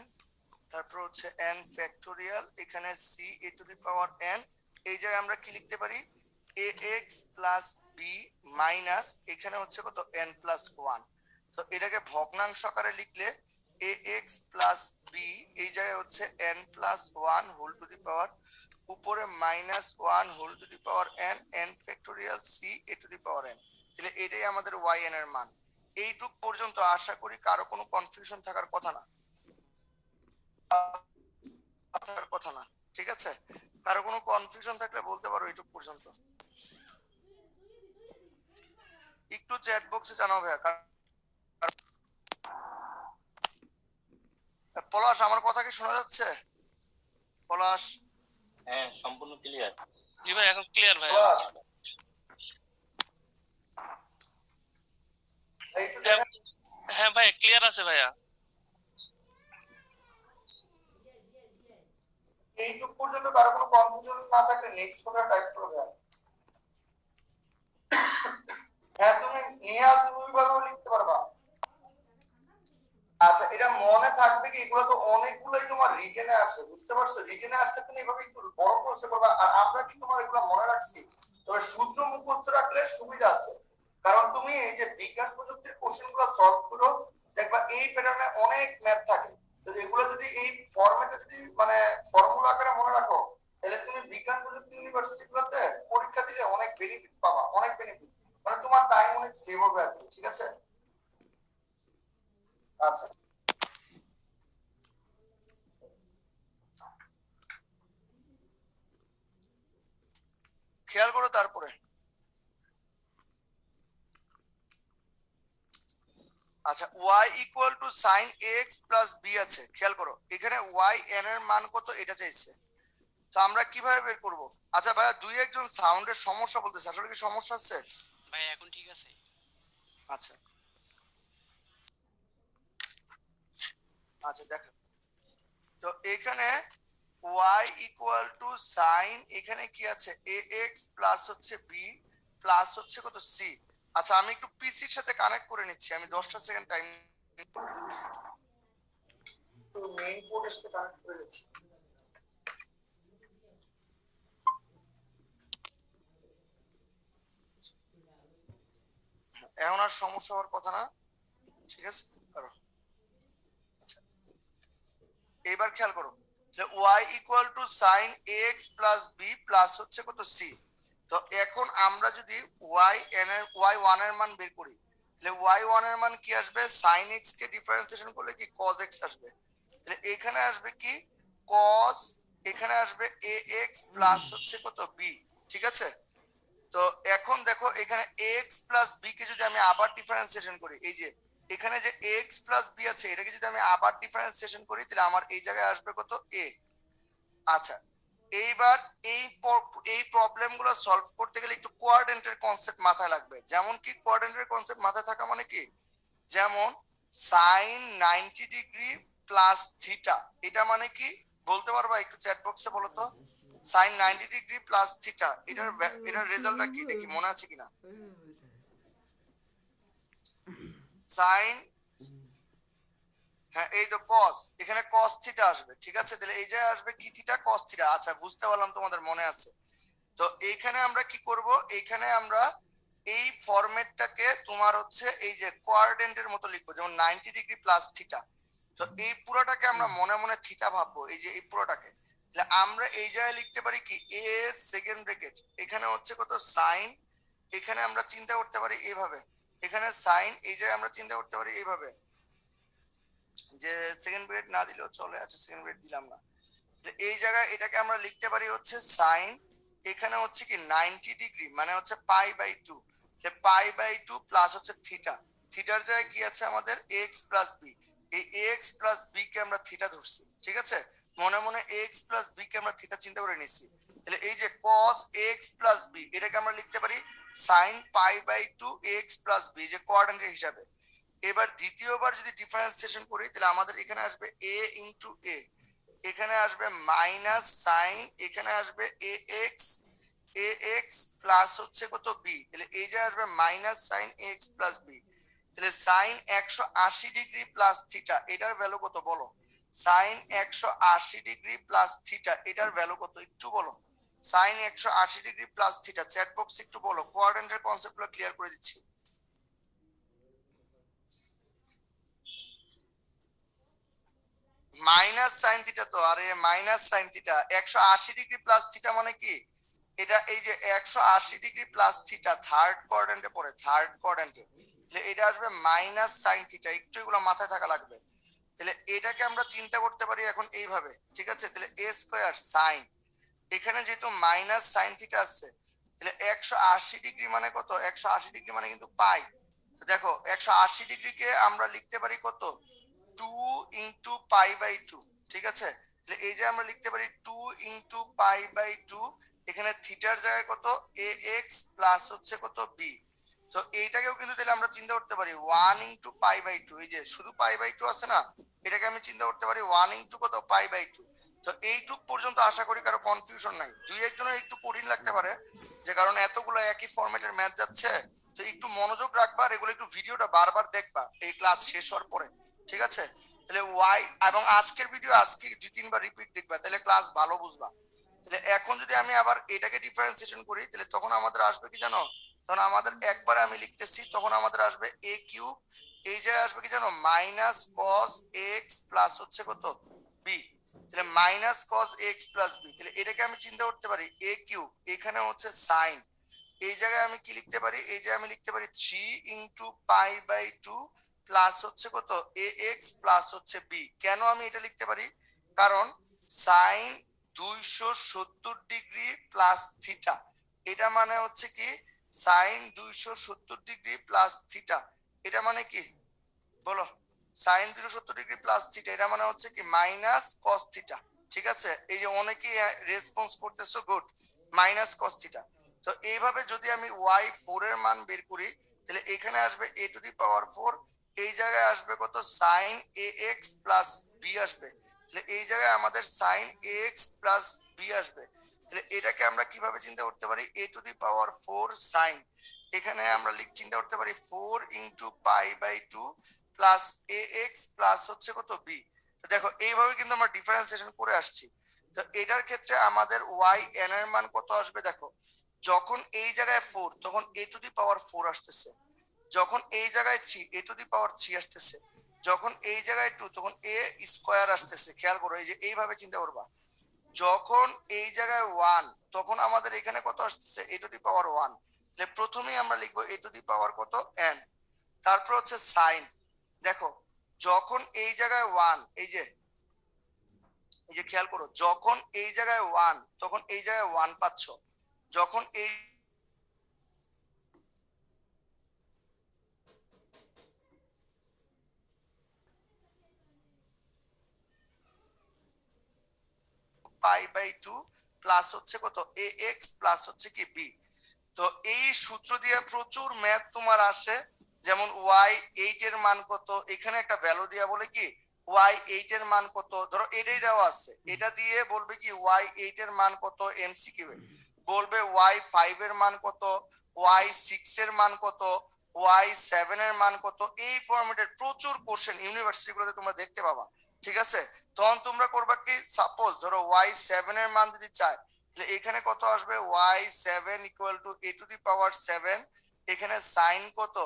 তারপর হচ্ছে n ফ্যাক্টোরিয়াল এখানে c A to the power n, এই জায়গায় আমরা কি লিখতে পারি a x plus b minus এখানে হচ্ছে কত n প্লাস 1। তো এটাকে ভগ্নাংশ আকারে লিখলে এ এক্স প্লাস বি, এই জায়গায় হচ্ছে N plus one whole to the power, উপরে minus one whole to the power N, N factorial C A to the power N. তাহলে এটাই আমাদের ওয়াই এন এর মান। এইটুক পর্যন্ত আশা করি কারো কোনো কনফিউশন থাকার কথা না, থাকার কথা না, ঠিক আছে? কারো কোনো কনফিউশন থাকলে বলতে পারো এইটুক পর্যন্ত। একটু চ্যাট বক্সে জানাও ভাইয়া। পলাশ, আমার কথা কি শোনা যাচ্ছে? পলাশ? হ্যাঁ, সম্পূর্ণ ক্লিয়ার। জি ভাই, এখন ক্লিয়ার ভাই। পলাশ একটু দেখেন। হ্যাঁ ভাই, ক্লিয়ার আছে ভাইয়া। এইটুক পর্যন্ত কারো কোনো কনফিউশন না থাকলে নেক্সট কথা টাইপ করবে। হ্যাঁ, তুমি নিহাল তুমি ভাবে লিখতে পারবা। আচ্ছা, এটা মনে থাকবে কি, এগুলো তো অনেকগুলোই তোমার রিটেনে আসে, বুঝতে পারছো? রিটেনে আসলে তুমি এভাবে একটু বড় করতে পারবা। আর আমরা কি তোমার এগুলো মনে রাখছি, তবে সূত্র মুখস্থ রাখলে সুবিধা আছে। কারণ তুমি এই যে বিজ্ঞান প্রযুক্তির কোশ্চেন গুলো সলভ করো, দেখবা এই প্যাটার্নে অনেক ম্যাথ থাকে। তো এগুলো যদি এই ফরম্যাটে যদি মানে ফর্মুলা আকারে মনে রাখো, তাহলে তুমি বিজ্ঞান প্রযুক্তি ইউনিভার্সিটি গুলোতে পরীক্ষা দিলে অনেক বেনিফিট পাবা, অনেক বেনিফিট। মানে তোমার টাইম অনেক সেভ হবে আর কি, ঠিক আছে? আচ্ছা, খেয়াল করো তারপরে। আচ্ছা, y equal to sine x plus b আছে, খেয়াল করো এখানে y n এর মান কত এটা চাইছে। তো আমরা কিভাবে বের করব? আচ্ছা ভাইয়া, দুই একজন সাউন্ডের সমস্যা বলতেছে, আসলে কি সমস্যা আছে? ভাই এখন ঠিক আছে। আচ্ছা আচ্ছা, দেখো তো এখানে y ইকুয়াল টু সাইন, এখানে কি আছে এ এক্স প্লাস হচ্ছে বি প্লাস হচ্ছে কত সি। আচ্ছা, আমি একটু পিসির সাথে কানেক্ট করে নিচ্ছি, আমি 10টা সেকেন্ড টাইম মেইন পোর্টের সাথে কানেক্ট করে নিচ্ছি। এখন আর সমস্যা হওয়ার কথা না, ঠিক আছে? করো। আচ্ছা, এবার খেয়াল করো, y equal to sine x plus b plus হচ্ছে কত সি। তো এখন আমরা যদি y1 এর মান বের করি, তাহলে y1 এর মান কি আসবে? sin x কে ডিফারেন্সিয়েশন করলে কি cos x আসবে। তাহলে এখানে আসবে কি cos, এখানে আসবে ax প্লাস হচ্ছে কত b, ঠিক আছে? তো এখন দেখো এখানে x প্লাস b কে যদি আমি আবার ডিফারেন্সিয়েশন করি, এই যে এখানে যে x প্লাস b আছে এটাকে যদি আমি আবার ডিফারেন্সিয়েশন করি, তাহলে আমার এই জায়গায় আসবে কত a। আচ্ছা, এইবার এই প্রবলেম গুলো সলভ করতে গেলে একটু কোঅর্ডিনেটের কনসেপ্ট মাথায় লাগবে। যেমন কি কোঅর্ডিনেটের কনসেপ্ট মাথায় থাকা মানে কি, যেমন সাইন 90 ডিগ্রি প্লাস থিটা, এটা মানে কি বলতে পারবা? একটু চ্যাট বক্সে বলো তো, সাইন 90 ডিগ্রি প্লাস থিটা এটার রেজাল্টটা কি, দেখি মনে আছে কিনা। সাইন, হ্যাঁ এই তো কস, এখানে কস থিটা আসবে, ঠিক আছে? তাহলে এই যে আসবে কি থিটা, কস থিটা। আচ্ছা, বুঝতে পারলাম তোমাদের মনে আছে। তো এইখানে আমরা কি করব, এইখানে আমরা এই ফরম্যাটটাকে তোমার হচ্ছে এই যে কোঅর্ডিনেটের মতো লিখবো, যেমন 90 ডিগ্রি প্লাস থিটা। তো এই পুরোটাকে আমরা মনে মনে থিটা ভাববো, এই যে এই পুরোটাকে। তাহলে আমরা এই জায়গায় লিখতে পারি কি এ সেকেন্ড ব্র্যাকেট, এখানে হচ্ছে কত সাইন, এখানে আমরা চিন্তা করতে পারি এইভাবে, এখানে সাইন, এই জায়গায় আমরা চিন্তা করতে পারি এইভাবে যে সেকেন্ড ব্র্যাকেট না দিলেও চলে, আছে সেকেন্ড ব্র্যাকেট দিলাম না। এই জায়গায় এটাকে আমরা লিখতে পারি হচ্ছে সাইন, এখানে হচ্ছে কি 90 ডিগ্রি মানে হচ্ছে pi by 2, pi by 2 plus হচ্ছে থিটা, থিটার জায়গায় কি আছে আমাদের এক্স প্লাস বি, এই এক্স প্লাস বি কে আমরা থিটা ধরছি, ঠিক আছে? মনে মনে এক্স প্লাস বি কে আমরা থিটা চিন্তা করে নিচ্ছি। তাহলে এই যে cos x প্লাস বি, এটাকে আমরা লিখতে পারি sine pi by 2 x plus b, যে কোঅর্ডিনেট হিসাবে। এবার দ্বিতীয়বার যদি ডিফারেন্সিয়েশন করি, তাহলে আমাদের এখানে আসবে a ইনটু a, এখানে আসবে মাইনাস সাইন, এখানে আসবে এ এক্স প্লাস হচ্ছে কত বি, তাহলে এই যে আসবে minus sine x plus b. তাহলে সাইন 180 ডিগ্রি প্লাস থিটা, এটার ভ্যালু কত বলো? সাইন 180 ডিগ্রি প্লাস থিটা, এটার ভ্যালু কত একটু বলো? Sine 180 degree plus theta, chat box একটু বলো, কোঅর্ডিনেটের কনসেপ্টগুলো ক্লিয়ার করে দিচ্ছি। মাইনাস সাইন থিটা, তো আরে minus sine theta 180 degree plus theta মানে কি, এটা এই যে 180 ডিগ্রি প্লাস থিটা থার্ড কোয়াড্রেন্টে পড়ে, থার্ড কোয়াড্রেন্টে, এটা আসবে মাইনাস সাইন থিটা। একটু এগুলো মাথায় থাকা লাগবে। তাহলে এটাকে আমরা চিন্তা করতে পারি এখন এইভাবে, ঠিক আছে? তাহলে এ স্কোয়ার সাইন, এখানে যেহেতু মাইনাস সাইন থিটা আছে, তাহলে 180 ডিগ্রি মানে কত? 180 ডিগ্রি মানে কিন্তু পাই। দেখো 180 ডিগ্রিকে আমরা লিখতে পারি কত? 2 ইন্টু পাই বাই 2, ঠিক আছে? তাহলে এই যে আমরা লিখতে পারি 2 ইন্টু পাই বাই 2, এখানে থিটার জায়গায় কত? এ এক্স প্লাস হচ্ছে কত? বি। তো এইটাকেও কিন্তু তাহলে আমরা চিন্তা করতে পারি 1 ইন্টু পাই বাই 2, এই যে শুধু পাই বাই 2 আছে না, এটাকে আমি চিন্তা করতে পারি 1 ইন্টু কত? Pi by 2। তো এইটুক পর্যন্ত আশা করি কারো কনফিউশন নাই। দুই একজনের একটু কঠিন লাগতে পারে, যে কারণে এতগুলো একই ফরম্যাটের ম্যাথ যাচ্ছে। তো একটু মনোযোগ রাখবা, আর এগুলো একটু ভিডিওটা বারবার দেখবা এই ক্লাস শেষ হওয়ার পরে, ঠিক আছে? তাহলে ওয়াই, এবং আজকের ভিডিও আজকে 2-3 বার রিপিট দেখবা, তাহলে ক্লাস ভালো বুঝবা। তাহলে এখন যদি আমি আবার এটাকে ডিফারেন্সিয়েশন করি, তাহলে তখন আমাদের আসবে কি জানো? তখন আমাদের একবারে আমি লিখতেছি, তখন আমাদের আসবে এ কিউব, এই যে আসবে কি জানো? মাইনাস কস এক্স প্লাস হচ্ছে কত? বি। তাহলে minus cos x plus b, তাহলে এটাকে আমি চিন্তা করতে পারি এ কিউব, এখানে হচ্ছে সাইন, এই জায়গায় আমি কি লিখতে পারি? এই যে আমি লিখতে পারি 3 ইন্টু পাই বাই 2 প্লাস হচ্ছে কত? এ এক্স প্লাস হচ্ছে বি। কেন আমি এটা লিখতে পারি? কারণ সাইন 270 ডিগ্রি প্লাস থিটা, এটা মানে হচ্ছে কি সাইন 270 ডিগ্রি প্লাস থিটা, এটা মানে কি বলো? সাইন 270 ডিগ্রি প্লাস থিটা, এটা মানে হচ্ছে কি মাইনাস কস থিটা, ঠিক আছে? এই যে অনেকেই রেসপন্স করতেছো, গুড, মাইনাস কস থিটা। তো এইভাবে যদি আমি y4 এর মান বের করি, তাহলে এখানে আসবে a টু দি পাওয়ার 4, এই জায়গায় আসবে কত? Sine a x plus b আসবে। তাহলে এই জায়গায় আমাদের sine a x plus b আসবে। তাহলে এটাকে আমরা কিভাবে চিন্তা করতে পারি? a to the power 4 sine, এখানে আমরা চিন্তা করতে পারি 4 into pi by 2 plus a x plus হচ্ছে কত? বি। দেখো এইভাবে কিন্তু আমরা ডিফারেন্সিয়েশন করে আসছি। তো এটার ক্ষেত্রে আমাদের ওয়াই এন এর মান কত আসবে? দেখো যখন এই জায়গায় 4, তখন এ টু দি পাওয়ার 4 আসতেছে। যখন এই জায়গায় 3, এ টু দি পাওয়ার 3 আসতেছে। যখন এই জায়গায় 2, তখন এ স্কোয়ার আসতেছে। খেয়াল করো, এই যে এইভাবে চিন্তা করবা। যখন এই জায়গায় 1, তখন আমাদের এখানে কত আসতেছে? এ টু দি পাওয়ার 1। তাহলে প্রথমেই আমরা লিখবো এ টু দি পাওয়ার কত? এন। তারপর হচ্ছে সাইন, দেখো যখন এই জায়গায় 1, এই যে খেয়াল করো, যখন এই জায়গায় 1, তখন এই জায়গায় 1 পাচ্ছ। যখন এই পাই বাই 2 প্লাস হচ্ছে কত? এ এক্স প্লাস হচ্ছে কি বি। তো এই সূত্র দিয়ে প্রচুর ম্যাথ তোমার আসে, যেমন y8 এর মান কত, এখানে একটা ভ্যালু দিয়া বলে কি y8 এর মান কত, ধরো এটাই দেওয়া আছে, এটা দিয়ে বলবে কি y8 এর মান কত, এমসিকিউ এ বলবে y5 এর মান কত, y6 এর মান কত, y7 এর মান কত। এই ফরম্যাটের প্রচুর কোশ্চেন ইউনিভার্সিটি গুলোতে তোমরা দেখতে পাবা, ঠিক আছে? তখন তোমরা করবা কি, সাপোজ ধরো y7 এর মান যদি চায়, তাহলে এখানে কত আসবে? y7 equal to a to the power 7, এখানে সাইন কত?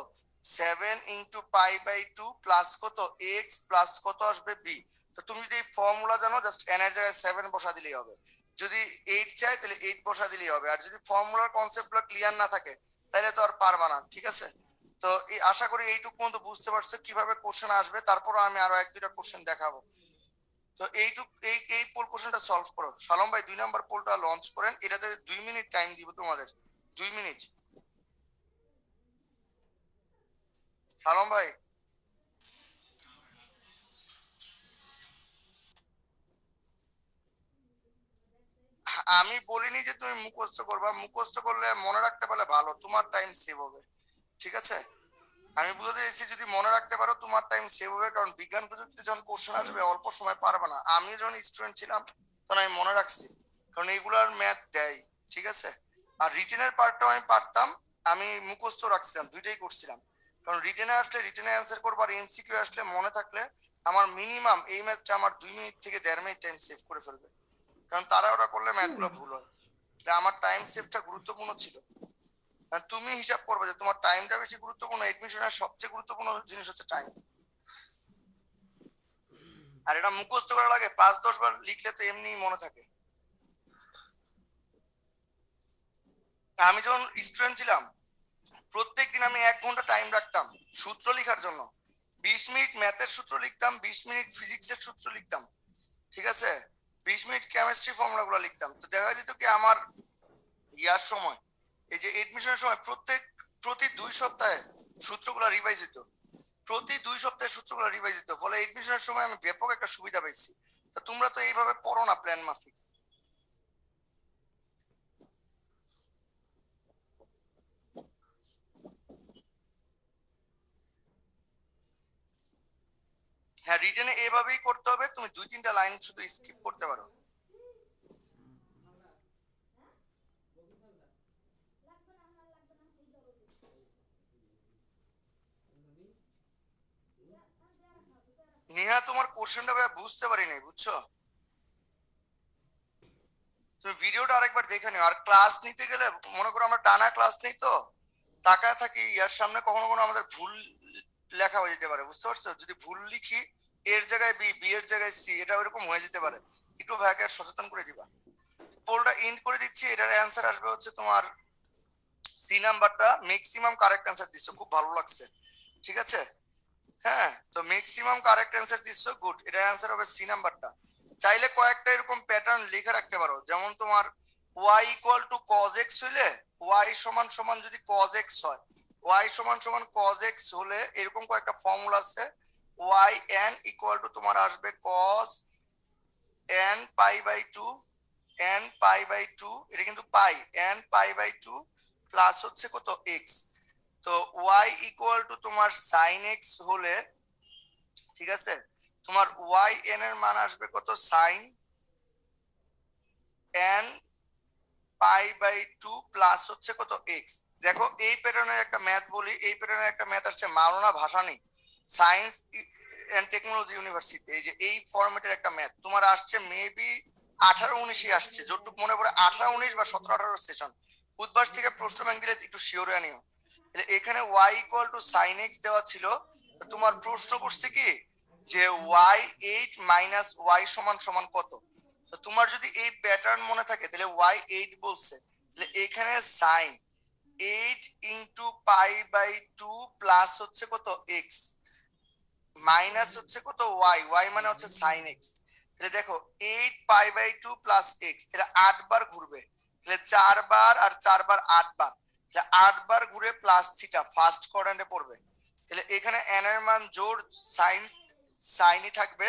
7 ইন্টু পাই বাই 2 প্লাস কত? x প্লাস কত আসবে? b। তো তুমি যদি এই ফর্মুলা জানো, জাস্ট n এর জায়গায় 7 বসা দিলেই হবে। যদি 8 চাই তাহলে 8 বসা দিলেই হবে। আর যদি ফর্মুলার কনসেপ্টগুলো ক্লিয়ার না থাকে, তাহলে তো আর পারবা না, ঠিক আছে? তো এই আশা করি এইটুকু পর্যন্ত বুঝতে পারছো কিভাবে কোশ্চেন আসবে। তারপরও আমি আরো 1-2টা কোশ্চেন দেখাবো। তো এই পোল কোশ্চেনটা সলভ করো। সালম ভাই 2 নাম্বার পোলটা লঞ্চ করেন, এটাতে 2 মিনিট টাইম দিব তোমাদের, 2 মিনিট। সালম ভাই, আমি বলিনি যে তুমি মুখস্থ করবা, মুখস্থ করলে মনে রাখতে পারলে ভালো, তোমার টাইম সেভ হবে, ঠিক আছে? আমি বুঝতে চাইছি যদি মনে রাখতে পারো তোমার টাইম সেভ হবে, কারণ বিজ্ঞান প্রযুক্তিতে যখন কোশ্চেন আসবে অল্প সময় পারবে না। আমি যখন স্টুডেন্ট ছিলাম তখন আমি মনে রাখছি, কারণ এইগুলার ম্যাথ দেয়, ঠিক আছে? আর রিটেনের পার্টটাও আমি পারতাম, আমি মুখস্থ রাখছিলাম, দুইটাই করছিলাম। কারণ রিটেনে আসলে রিটেনে অ্যান্সার করবো, আর এমসিকিউ আসলে মনে থাকলে আমার মিনিমাম এই ম্যাথটা আমার 2 মিনিট থেকে 1.5 মিনিট টাইম সেভ করে ফেলবে। কারণ তারা ওরা করলে ম্যাথগুলো ভুল হয়। তাই আমার টাইম সেভটা গুরুত্বপূর্ণ ছিল। আর তুমি হিসাব করবে যে তোমার টাইমটা বেশি গুরুত্বপূর্ণ, এডমিশনের সবচেয়ে গুরুত্বপূর্ণ জিনিস হচ্ছে টাইম। আর এটা মুখস্থ করা লাগে 5-10 বার লিখলে তো এমনি মনে থাকে। আমি যখন স্টুডেন্ট ছিলাম প্রত্যেকদিন আমি 1 ঘন্টা টাইম রাখতাম সূত্র লেখার জন্য। 20 মিনিট ম্যাথের সূত্র লিখতাম, 20 মিনিট ফিজিক্সের সূত্র লিখতাম, ঠিক আছে, 20 মিনিট কেমিস্ট্রি ফর্মুলা গুলো লিখতাম। তো দেখা যেত কি আমার ইয়ার সময়, এই যে এডমিশনের সময় প্রতি 2 সপ্তাহে সূত্রগুলো রিভাইজ হতো, প্রতি 2 সপ্তাহে সূত্রগুলো রিভাইজ হতো। ফলে এডমিশনের সময় আমি ব্যাপক একটা সুবিধা পাইছি। তো তোমরা তো এইভাবে পড়ো না প্ল্যান মাফিক। হ্যাঁ, রিটেনে এভাবেই করতে হবে, তুমি 2-3টা লাইন শুধু স্কিপ করতে পারো। নেহা, তোমার কোশ্চেনটা ভাই বুঝতে পারি নাই, বুঝছো? তুমি ভিডিওটা আরেকবার দেখে নিও। আর ক্লাস নিতে গেলে মনে করো আমরা টানা ক্লাস নেই তো তাকায় থাকি, ইয়ার সামনে কখনো কখনো আমাদের ভুল লেখা হয়ে যেতে পারে, বুঝতে পারছো? যদি ভুল লিখি এর জায়গায় বি, বি এর জায়গায় সি, এটা ওরকম হয়ে যেতে পারে, একটু ভাইকে সচেতন করে দিবা। পোলটা এন্ড করে দিচ্ছি। এটার অ্যান্সার আসবে হচ্ছে তোমার সি নাম্বারটা। ম্যাক্সিমাম কারেক্ট অ্যান্সার দিচ্ছ, খুব ভালো লাগছে, ঠিক আছে। হ্যাঁ, তো ম্যাক্সিমাম কারেক্ট অ্যান্সার দিচ্ছ, গুড। এটার অ্যান্সার হবে সি নাম্বারটা। চাইলে কয়েকটা এরকম প্যাটার্ন লিখে রাখতে পারো, যেমন তোমার y equal two cos x হইলে y সমান সমান যদি cos x হয়, y সমান সমান cos x হলে এরকম কয়েকটা ফর্মুলা আছে। y n ইকুয়াল টু তোমার আসবে cos n pi by 2, n pi by 2, এটা কিন্তু pi, n pi by 2 plus হচ্ছে কত x। তো y ইকুয়াল টু তোমার sin x হলে, ঠিক আছে, তোমার y n এর মান আসবে কত sin n pi by 2 plus হচ্ছে কত x। দেখো এই প্যাটার্নের একটা ম্যাথ বলি, এই প্যাটার্নের একটা ম্যাথ আসছে Maulana Bhasani science and technology university. এই যে এই ফরম্যাটের একটা ম্যাথ তোমার আসছে মেবি 18-19 আসছে, যতটুকু মনে পড়ে 18-19 বা 17-18 সেশন। উদ্ভাস থেকে প্রশ্ন ব্যাংক দিলে একটু শিওর আনিও। এখানে y equal two sin x দেওয়া ছিল, তোমার প্রশ্ন করছে কি যে y8 মাইনাস y সমান সমান কত। তো তোমার যদি এই প্যাটার্ন মনে থাকে তাহলে y8 বলছে, তাহলে এখানে sin 8 into pi by 2 plus হচ্ছে কত x মাইনাস হচ্ছে কত y, y মানে হচ্ছে sin x। তাহলে দেখো 8 পাই বাই 2 প্লাস x, তাহলে 8 বার ঘুরবে, তাহলে 4 বার আর 4 বার 8 বার, তাহলে 8 বার ঘুরে প্লাস থিটা ফার্স্ট কোয়াড্রান্টে পড়বে। তাহলে এখানে n এর মান জোড় সাইনই থাকবে।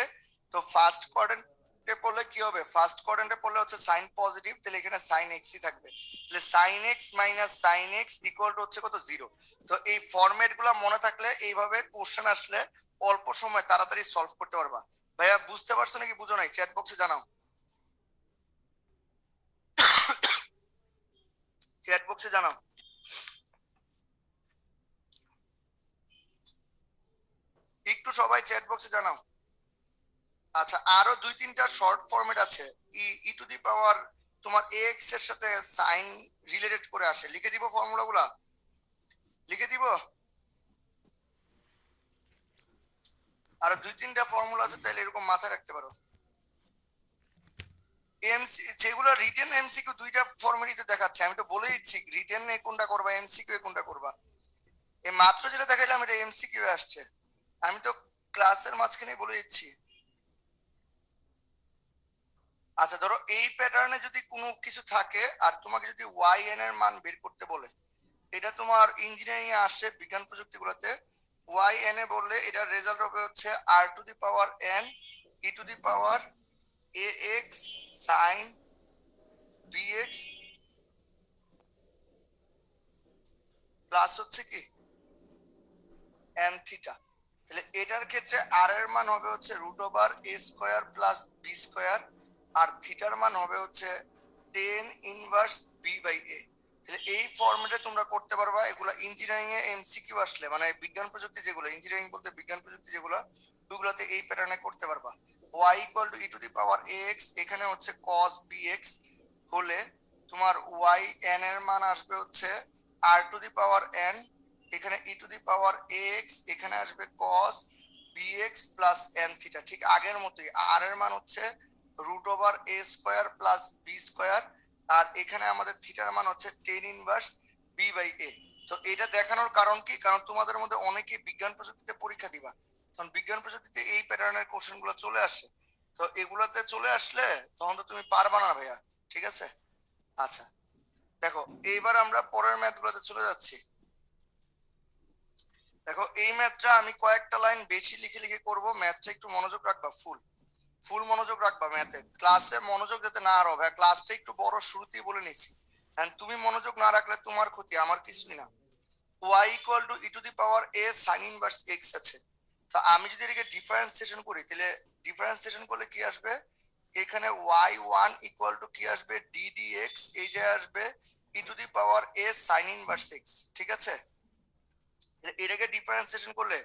তো ফার্স্ট কোয়াড্রান্টে পড়লে কি হবে, ফার্স্ট কোয়াড্রান্টে পড়লে হচ্ছে সাইন পজিটিভ, তাহলে এখানে সাইন এক্সই থাকবে। তাহলে sine x minus sine x equal to হচ্ছে কত 0। তো এই ফরম্যাট গুলা মনে থাকলে এইভাবে কোশ্চেন আসলে অল্প সময় তাড়াতাড়ি সলভ করতে পারবা। ভাইয়া বুঝতে পারছো নাকি বুঝো নাই, চ্যাট বক্সে জানাও, চ্যাট বক্সে জানাও। একটু সবাই চ্যাট বক্সে জানাও। আচ্ছা, আরো 2-3টা শর্ট ফরম্যাট আছে। ই টু দি পাওয়ার তোমার এক্স এর সাথে সাইন রিলেটেড করে আসে, লিখে দিব ফর্মুলা গুলা, লিখে দিব। আরো 2-3টা ফর্মুলা আছে, চাইলে এরকম মাথায় রাখতে পারো। এমসি যেগুলো রিটেন এমসিকিউ দুইটা ফরম্যাটই দেখাচ্ছে, আমি তো বলে দিচ্ছি রিটেন এ কোনটা করবা, এমসিকিউ এ কোনটা করবা। এই মাত্র যেটা দেখাইলাম এটা এমসিকিউ আসছে, আমি তো ক্লাসের মাঝখানে বলে দিচ্ছি। আচ্ছা, ধরো এই প্যাটার্নে যদি কোনো কিছু থাকে আর তোমাকে যদি ওয়াই এন এর মান বের করতে বলে, এটা তোমার ইঞ্জিনিয়ারিং এ আসে বিজ্ঞান প্রযুক্তি গুলোতে, ওয়াই এন এ বললে এটার রেজাল্ট হবে হচ্ছে R to the power N E to the power A X sine B X plus হচ্ছে কি এন থিটা। তাহলে এটার ক্ষেত্রে আর এর মান হবে হচ্ছে root over a square plus B square, আর থিটার মান হবে হচ্ছে টেন ইনভার্স বি বাই এ। তাহলে এই ফর্মেটে তোমরা করতে পারবা। এগুলো ইঞ্জিনিয়ারিং এ এমসিকিউ আসলে, মানে বিজ্ঞান প্রযুক্তি যেগুলো, ইঞ্জিনিয়ারিং বলতে বিজ্ঞান প্রযুক্তি যেগুলো, ওইগুলোতে এই প্যাটার্নে করতে পারবা। y equal to e to the power x, এখানে হচ্ছে cos bx হলে তোমার y n এর মান আসবে হচ্ছে R to the power n, এখানে e to the power x, এখানে আসবে cos bx plus n theta, ঠিক আগের মতোই। আর এর মান হচ্ছে √a² প্লাস b², আর এখানে আমাদের থিটার মান হচ্ছে টেন ইনভার্স b/a। তো এটা দেখানোর কারণ কি, কারণ তোমাদের মধ্যে অনেকেই বিজ্ঞান প্রযুক্তিতে পরীক্ষা দিবা, তখন বিজ্ঞান প্রযুক্তিতে এই প্যাটার্নের কোশ্চেন গুলো চলে আসে। তো এগুলাতে চলে আসলে তখন তো তুমি পারবা না ভাইয়া, ঠিক আছে? আচ্ছা দেখো, এইবার আমরা পরের ম্যাথ গুলোতে চলে যাচ্ছি। দেখো এই ম্যাথটা আমি কয়েকটা লাইন বেশি লিখে লিখে করব, ম্যাথটা একটু মনোযোগ রাখবা, ফুল মনোযোগ রাখবা ম্যাথে, ক্লাসে মনোযোগ যাতে না হারাও ভাইয়া। ক্লাসটা একটু বড় শুরুতেই বলে নিচ্ছি, and তুমি মনোযোগ না রাখলে তোমার ক্ষতি, আমার কিছুই না। y equal two e⁻a sin inverse x আছে। তো আমি যদি এটাকে ডিফারেন্সিয়েশন করি, তাহলে ডিফারেন্সিয়েশন করলে কি আসবে, এখানে y1 ইকুয়াল টু কি আসবে ddx, এই যে আসবে e⁻a sin ইনভার্স x, ঠিক আছে? এটাকে ডিফারেন্সিয়েশন করলে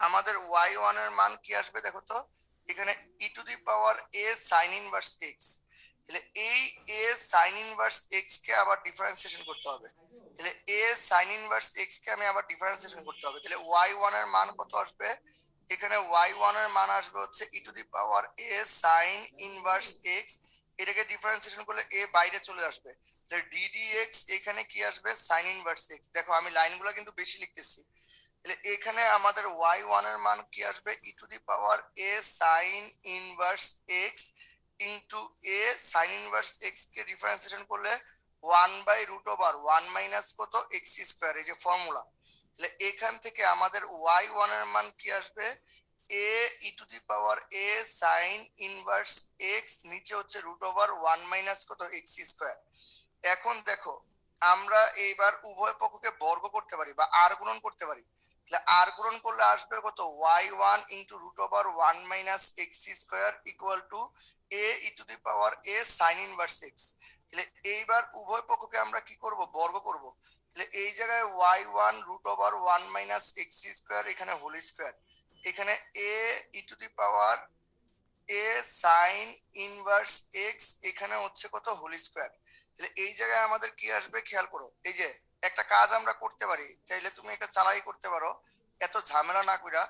আমাদের y1 এর মান কি আসবে দেখো তো, এখানে e⁻a sin ইনভার্স x। তাহলে এই a sin ইনভার্স x কে আবার ডিফারেন্সিয়েশন করতে হবে, তাহলে a sin ইনভার্স x কে আমি আবার ডিফারেন্সিয়েশন করতে হবে। তাহলে y1 এর মান কত আসবে, এখানে y1 এর মান আসবে হচ্ছে e⁻a sin ইনভার্স x। এটাকে ডিফারেন্সিয়েশন করলে a বাইরে চলে আসবে, তাহলে ddx এখানে কি আসবে sin ইনভার্স x। দেখো আমি লাইনগুলো কিন্তু বেশি লিখতেছি। তাহলে এখানে আমাদের y1 এর মান কি আসবে e⁻a sin inverse x into a sin inverse x K differentiation করলে 1/√1 মাইনাস কত x², এই যে ফর্মুলা। তাহলে এখান থেকে আমাদের y1 এর মান কি আসবে a e⁻a sin inverse x, নিচে হচ্ছে √1 মাইনাস কত x²। এখন দেখো আমরা এইবার উভয় পক্ষকে বর্গ করতে পারি বা আর গুণন করতে পারি। তাহলে আর গুণন করলে আসবে কত y1 into √1 minus x² equal to a e⁻a sin inverse x। তাহলে এইবার উভয় পক্ষকে আমরা কি করব, বর্গ করব। তাহলে এই জায়গায় y1 √1 মাইনাস x², এখানে হোল স্কয়ার, এখানে a e⁻a sin inverse x, এখানে হচ্ছে কত হোল স্কয়ার। তাহলে এই জায়গায় আমাদের কি আসবে খেয়াল করো, এই যে একটা কাজ আমরা করতে পারি, চাইলে তুমি এটা চালাই করতে পারো, এত ঝামেলা না কইরা।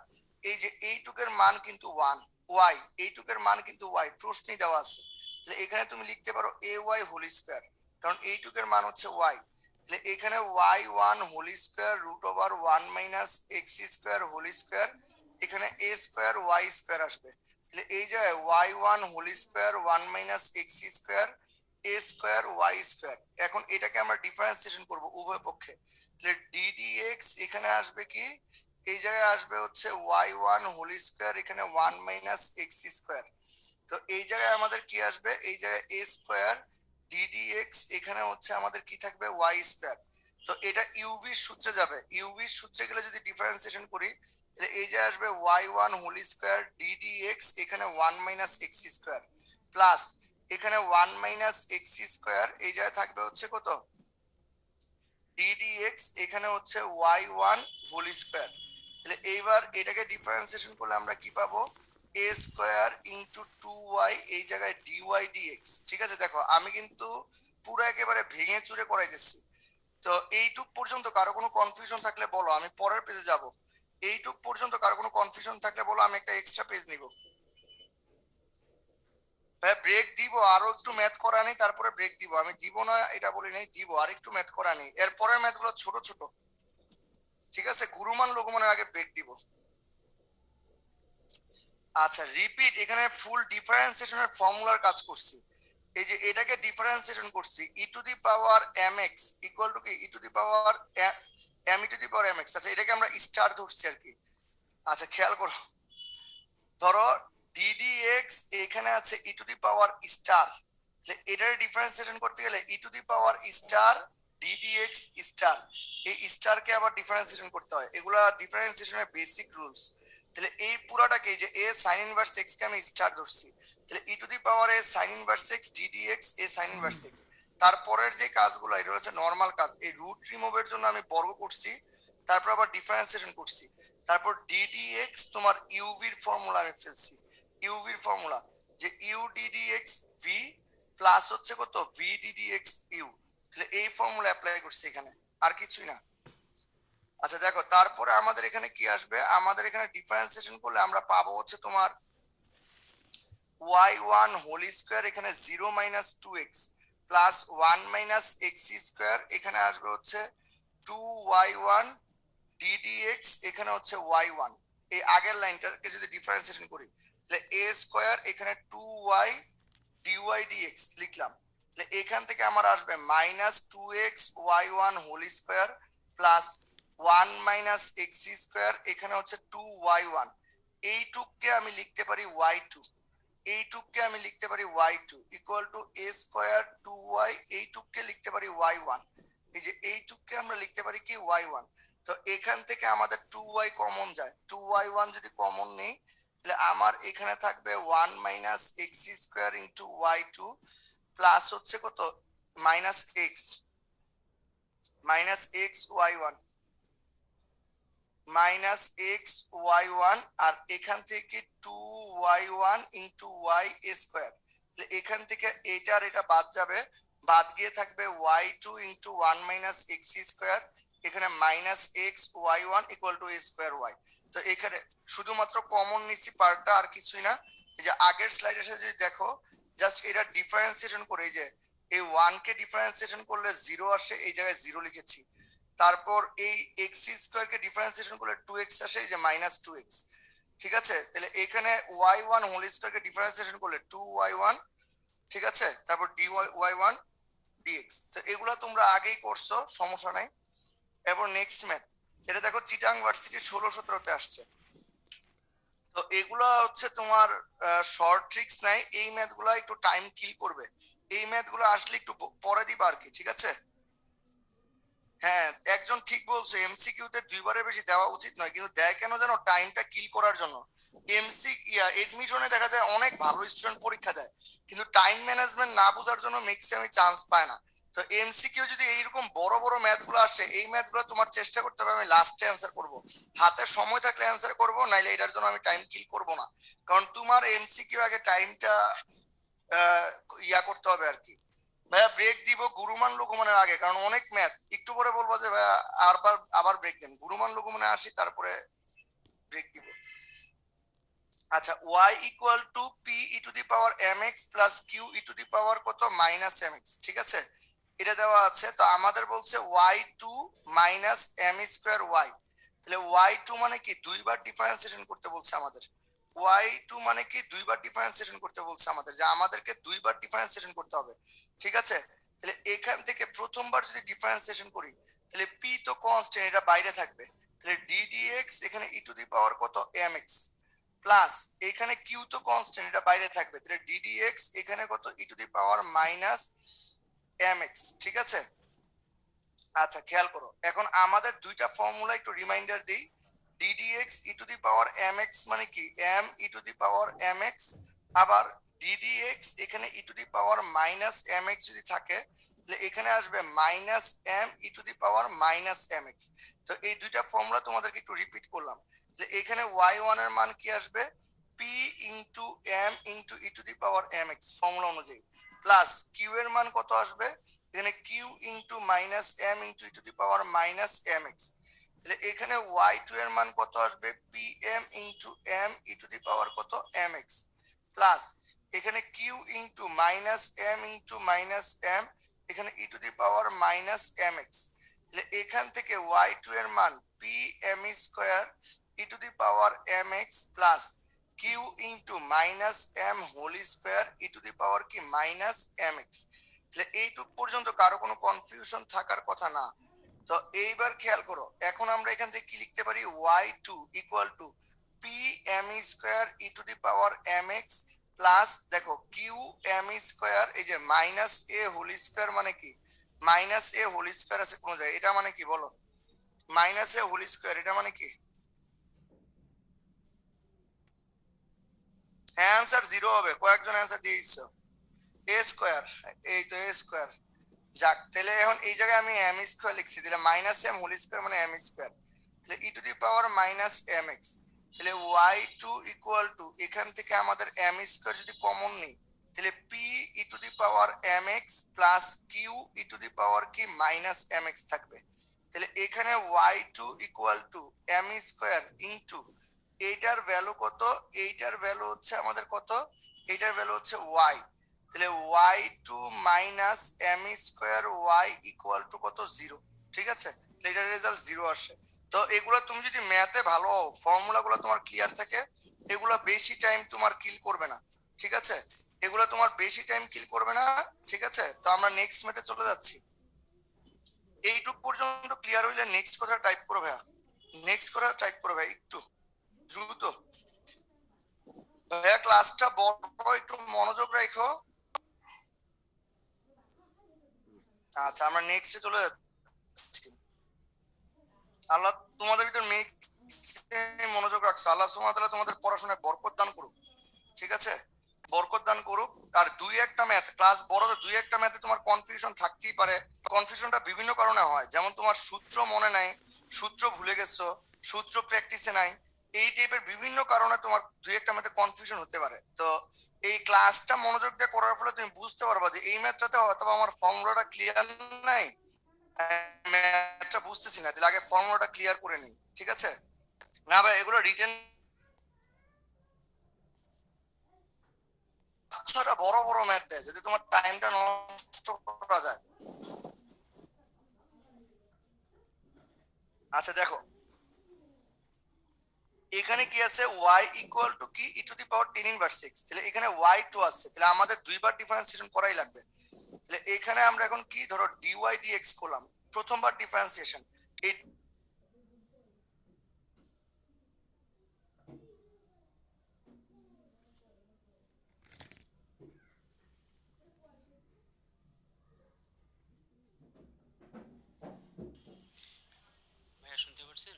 এই যে এইটুকের মান কিন্তু 1 y, এইটুকের মান কিন্তু y প্রশ্নই দেওয়া আছে। তাহলে এখানে তুমি লিখতে পারো ay হোল স্কয়ার, কারণ এইটুকের মান হচ্ছে y। তাহলে এখানে y1 whole square √1 minus x² whole square, এখানে a²y² আসবে। তাহলে এই জায়গায় y1 whole square 1 minus x² a²y²। এখন এটাকে আমরা ডিফারেন্সিয়েশন করব উভয় পক্ষে, তাহলে ddx এখানে আসবে কি, এই জায়গায় আসবে হচ্ছে y1 হোল স্কয়ার, এখানে 1 মাইনাস x²। তো এই জায়গায় আমাদের কি আসবে, এই জায়গায় a² ddx, এখানে হচ্ছে আমাদের কি থাকবে y²। তো এটা ইউভির সূত্রে যাবে, ইউভির সূত্রে গেলে যদি ডিফারেন্সিয়েশন করি, তাহলে এই যে আসবে y1 হোল স্কয়ার ddx, এখানে 1 মাইনাস x² প্লাস এখানে 1 মাইনাস x², এই জায়গায় থাকবে হচ্ছে কত ddx, এখানে হচ্ছে y1 হোল স্কয়ার। তাহলে এইবার এটাকে ডিফারেন্সিয়েশন করলে আমরা কি পাবো, a² ইনটু 2y, এই জায়গায় dy dx, ঠিক আছে? দেখো আমি কিন্তু পুরো একেবারে ভেঙে চুরে করাইতেছি। তো এইটুক পর্যন্ত কারো কোনো কনফিউশন থাকলে বলো, আমি পরের পেজে যাব। এইটুক পর্যন্ত কারো কোনো কনফিউশন থাকলে বলো, আমি একটা এক্সট্রা পেজ নিব। ভাই ব্রেক দিব, আরো একটু ম্যাথ করা নেই, তারপরে ব্রেক দিব। আমি দিব না এটা বলি নাই, দিব, আর একটু ম্যাথ করা নেই, এরপরের ম্যাথ গুলো ছোট ছোট, ঠিক আছে? গুরুমান লঘুমানের আগে ব্রেক দিব। আচ্ছা রিপিট, এখানে ফুল ডিফারেন্সিয়েশনের ফর্মুলার কাজ করছি। এই যে এটাকে ডিফারেন্সিয়েশন করছি e⁻mx ইকুয়াল টু কি m e⁻mx। আচ্ছা এটাকে আমরা স্টার ধরছি আর কি। আচ্ছা খেয়াল করো, ধরো ddx এখানে আছে e⁻স্টার, তাহলে এটার ডিফারেন্সিয়েশন করতে গেলে e⁻স্টার ddx স্টার, এই স্টারকে আবার ডিফারেন্সিয়েশন করতে হয়, এগুলা ডিফারেন্সিয়েশনের বেসিক রুলস। তাহলে এই পুরাটাকে, এই যে a sin ইনভার্স x কে আমি স্টার ধরছি, তাহলে e⁻a sin inverse x ddx a sin inverse x। তারপরের যে কাজগুলো এটা হচ্ছে নরমাল কাজ, এই রুট রিমুভের জন্য আমি বর্গ করছি, তারপর আবার ডিফারেন্সিয়েশন করছি, তারপর ddx তোমার ইউভির ফর্মুলা আমি ফেলছি, ইউভির ফর্মুলা যে ইউ ddx v প্লাস হচ্ছে কত v ddx ইউ। তাহলে এই ফর্মুলা অ্যাপ্লাই করছি এখানে, আর কিছুই না। আচ্ছা দেখো, তারপরে আমাদের এখানে কি আসবে, আমাদের এখানে ডিফারেন্সিয়েশন করলে আমরা পাবো হচ্ছে তোমার y1 হোল স্কয়ার, এখানে 0 minus 2x plus 1 minus x square, এখানে আসবে হচ্ছে 2y1 ddx, এখানে হচ্ছে y1। এই আগের লাইনটাকে যদি ডিফারেন্সিয়েশন করি তাহলে a স্কয়ার, এখানে 2y dy dx লিখলাম। তাহলে এখান থেকে আমার আসবে minus 2x y1 whole square plus 1 minus x square, এখানে হচ্ছে 2y1। এইটুককে আমি লিখতে পারি y2, এইটুককে আমি লিখতে পারি y2 equal to a square 2y, এইটুককে লিখতে পারি y1। এই যে এইটুককে আমরা লিখতে পারি কি y1। তো এখান থেকে আমাদের 2y কমন যায়, 2y1 যদি কমন নেই তাহলে আমার এখানে থাকবে 1 minus x square into y2 plus হচ্ছে কত minus x y1 minus X Y one, আর এখান থেকে 2y1 ইন্টু ওয়াই স্কোয়ার। এখান থেকে এটা আর এটা বাদ যাবে, বাদ গিয়ে থাকবে y2 into 1 minus X square, এখানে minus X Y one equal to square Y. তো এখানে শুধুমাত্র কমন নিচ্ছি পার্টটা, আর কিছুই না। এই যে আগের স্লাইডে যদি দেখো, জাস্ট এটা ডিফারেন্সিয়েশন করে, এই যে এই 1 কে ডিফারেন্সিয়েশন করলে 0 আসে, এই জায়গায় 0 লিখেছি। তারপর এই এক্স স্কোয়ার কে ডিফারেন্সিয়েশন করলে 2x আসে, এই যে মাইনাস 2x। ঠিক আছে, তাহলে এখানে y1 হোল স্কোয়ার কে ডিফারেন্সিয়েশন করলে 2y1, ঠিক আছে, তারপর dy1 dx। তো এগুলো তোমরা আগেই করছো, সমস্যা নাই। এরপর নেক্সট ম্যাথ, এটা দেখো চিটাং ভার্সিটি 16-17 আসছে। তো এগুলো হচ্ছে তোমার শর্ট ট্রিক্স নাই, এই ম্যাথগুলো একটু টাইম কিল করবে, এই ম্যাথগুলো আসলে একটু পরে দিবা আর কি, ঠিক আছে। হ্যাঁ, একজন ঠিক বলছে, এমসিকিউ তে দুইবারের বেশি দেওয়া উচিত নয়, কিন্তু দেয় কেন জানো, টাইমটা কিল করার জন্য। এডমিশনে দেখা যায় অনেক ভালো স্টুডেন্ট পরীক্ষা দেয়, কিন্তু টাইম ম্যানেজমেন্ট না বোঝার জন্য ম্যাক্সিমাম চান্স পায় না। তো এমসিকিউ যদি এইরকম বড় বড় ম্যাথ গুলো আসে, এই ম্যাথ গুলো তোমার চেষ্টা করতে হবে আমি লাস্টে অ্যান্সার করব, হাতে সময় থাকলে অ্যান্সার করব, নাইলে এটার জন্য আমি টাইম কিল করব না। কারণ তোমার এমসিকিউ আগে টাইমটা করতে হবে আর কি। ভাইয়া ব্রেক দিব গুরুমান লঘুমানের আগে, কারণ অনেক ম্যাথ, একটু পরে বলবো যে ভাইয়া আবার ব্রেক দেন, গুরুমান লঘুমানে আসি তারপরে ব্রেক দিব। আচ্ছা, y equal to P E to the power mx plus Q E to the power কত মাইনাস mx, ঠিক আছে, এটা দেওয়া আছে। তো আমাদের বলছে y2 minus m square y। তাহলে y2 মানে কি দুইবার ডিফারেন্সিয়েশন করতে বলছে আমাদের, y2 মানে কি দুইবার ডিফারেন্সিয়েশন করতে বলছে আমাদের, যে আমাদেরকে দুইবার ডিফারেন্সিয়েশন করতে হবে, ঠিক আছে। তাহলে এখান থেকে প্রথমবার যদি ডিফারেন্সিয়েশন করি তাহলে p তো কনস্ট্যান্ট, এটা বাইরে থাকবে, তাহলে ddx এখানে ই টু দি পাওয়ার কত mx প্লাস এখানে কিউ তো কনস্ট্যান্ট, এটা বাইরে থাকবে, তাহলে ddx এখানে কত E to the power minus mx, ঠিক আছে। আচ্ছা খেয়াল করো, এখন আমাদের দুইটা ফর্মুলা একটু রিমাইন্ডার দিই। ddx e to the power mx মানে কি m e to the power mx, আবার ddx এখানে e to the power minus mx যদি থাকে তাহলে এখানে আসবে minus m e to the power minus mx। তো এই দুইটা ফর্মুলা তোমাদেরকে একটু রিপিট করলাম, যে এখানে y1 এর মান কি আসবে p into m into e to the power mx formula অনুযায়ী, প্লাস q এর মান কত আসবে, এখানে q into minus m into e to the power minus m x. তাহলে এখানে y2 এর মান কত আসবে p m into M E to the power কত এম এক্স, প্লাস এখানে q into minus m into minus m, এখানে e to the power minus m x. তাহলে এখান থেকে y2 এর মান p m square E to the power M x plus q into minus m whole square E to the power কি মাইনাস এম এক্স। তাহলে এইটুক পর্যন্ত কারো কোনো কনফিউশন থাকার কথা না। তো এইবার খেয়াল করো, এখন আমরা এখান থেকে কি লিখতে পারি y2 equal to p m square E to the power M x plus দেখো কিউ এম স্কোয়ার, এই যে মাইনাস এ হোল স্কোয়ার মানে কি মাইনাস এ হোল স্কোয়ার আছে কোন জায়গায়, এটা মানে কি বলো, মাইনাস এ হোল স্কোয়ার এটা মানে কি, হ্যাঁ অ্যান্সার 0 হবে, কয়েকজন অ্যান্সার দিয়ে দিচ্ছ, এ স্কোয়ার, এই তো এ স্কোয়ার। যাক, তাহলে এখন এই জায়গায় আমি এম স্কোয়ার লিখছি, তাহলে মাইনাস এম হোল স্কোয়ার মানে এম স্কোয়ার, তাহলে e to the power minus m x. তাহলে y2 ইকুয়াল টু এখান থেকে আমাদের এম স্কোয়ার যদি কমন নেই তাহলে p E to the power M x plus Q E to the power কি মাইনাস এম এক্স থাকবে। তাহলে এখানে y2 equal to m square into এইটার ভ্যালু কত, এইটার ভ্যালু হচ্ছে আমাদের কত, এইটার ভ্যালু হচ্ছে y। তাহলে y2 minus m square y equal to কত, 0। ঠিক আছে, তাহলে এটার রেজাল্ট 0 আসে। তো এগুলো তুমি যদি ম্যাথে ভালো হও, ফর্মুলাগুলো তোমার ক্লিয়ার থাকে, এগুলো বেশি টাইম তোমার কিল করবে না। ঠিক আছে, এগুলো তোমার বেশি টাইম কিল করবে না। ঠিক আছে, তো আমরা নেক্সট ম্যাথে চলে যাচ্ছি। এইটুক পর্যন্ত ক্লিয়ার হইলে নেক্সট কথা টাইপ করো ভাইয়া, নেক্সট কথা টাইপ করো ভাই একটু দ্রুত। ভাইয়া ক্লাসটা বড়, একটু মনোযোগ রাখো। আচ্ছা, আমরা নেক্সটে চলে যাচ্ছি। আল্লাহ তোমাদের ভিতর মনোযোগ রাখছো, আল্লাহ সুবহানাহু ওয়া তাআলা তোমাদের পড়াশোনায় বরকত দান করুক। ঠিক আছে, বরকত দান করুক। আর দুই একটা ম্যাথ ক্লাস বড়, দুই একটা ম্যাথে তোমার কনফিউশন থাকতেই পারে। কনফিউশনটা বিভিন্ন কারণে হয়, যেমন তোমার সূত্র মনে নাই, সূত্র ভুলে গেছো, সূত্র প্র্যাকটিসে নাই, এই টাইপের বিভিন্ন কারণে তোমার দুই একটা ম্যাথে কনফিউশন হতে পারে। তো এই ক্লাসটা মনোযোগ দিয়ে করার ফলে তুমি বুঝতে পারবা যে এই ম্যাথটাতে হয়তো আমার ফর্মুলাটা ক্লিয়ার নাই, ম্যাথটা বুঝতেছি না, তাহলে আগে ফর্মুলাটা ক্লিয়ার করে নিই। ঠিক আছে, না ভাই এগুলো রিটেন ছয়টা বড় বড় ম্যাথ দেয় যাতে তোমার টাইমটা নষ্ট করা যায়। আচ্ছা দেখো, এখানে কি আছে, y ইকুয়াল টু কি, e two the power 10 inverse 6। তাহলে এখানে y2 আছে, তাহলে আমাদের দুইবার ডিফারেন্সিয়েশন করাই লাগবে। তাহলে এখানে আমরা এখন কি ধরো dy dx করলাম, প্রথমবার ডিফারেন্সিয়েশন। এই ভাইয়া শুনতে পারছেন?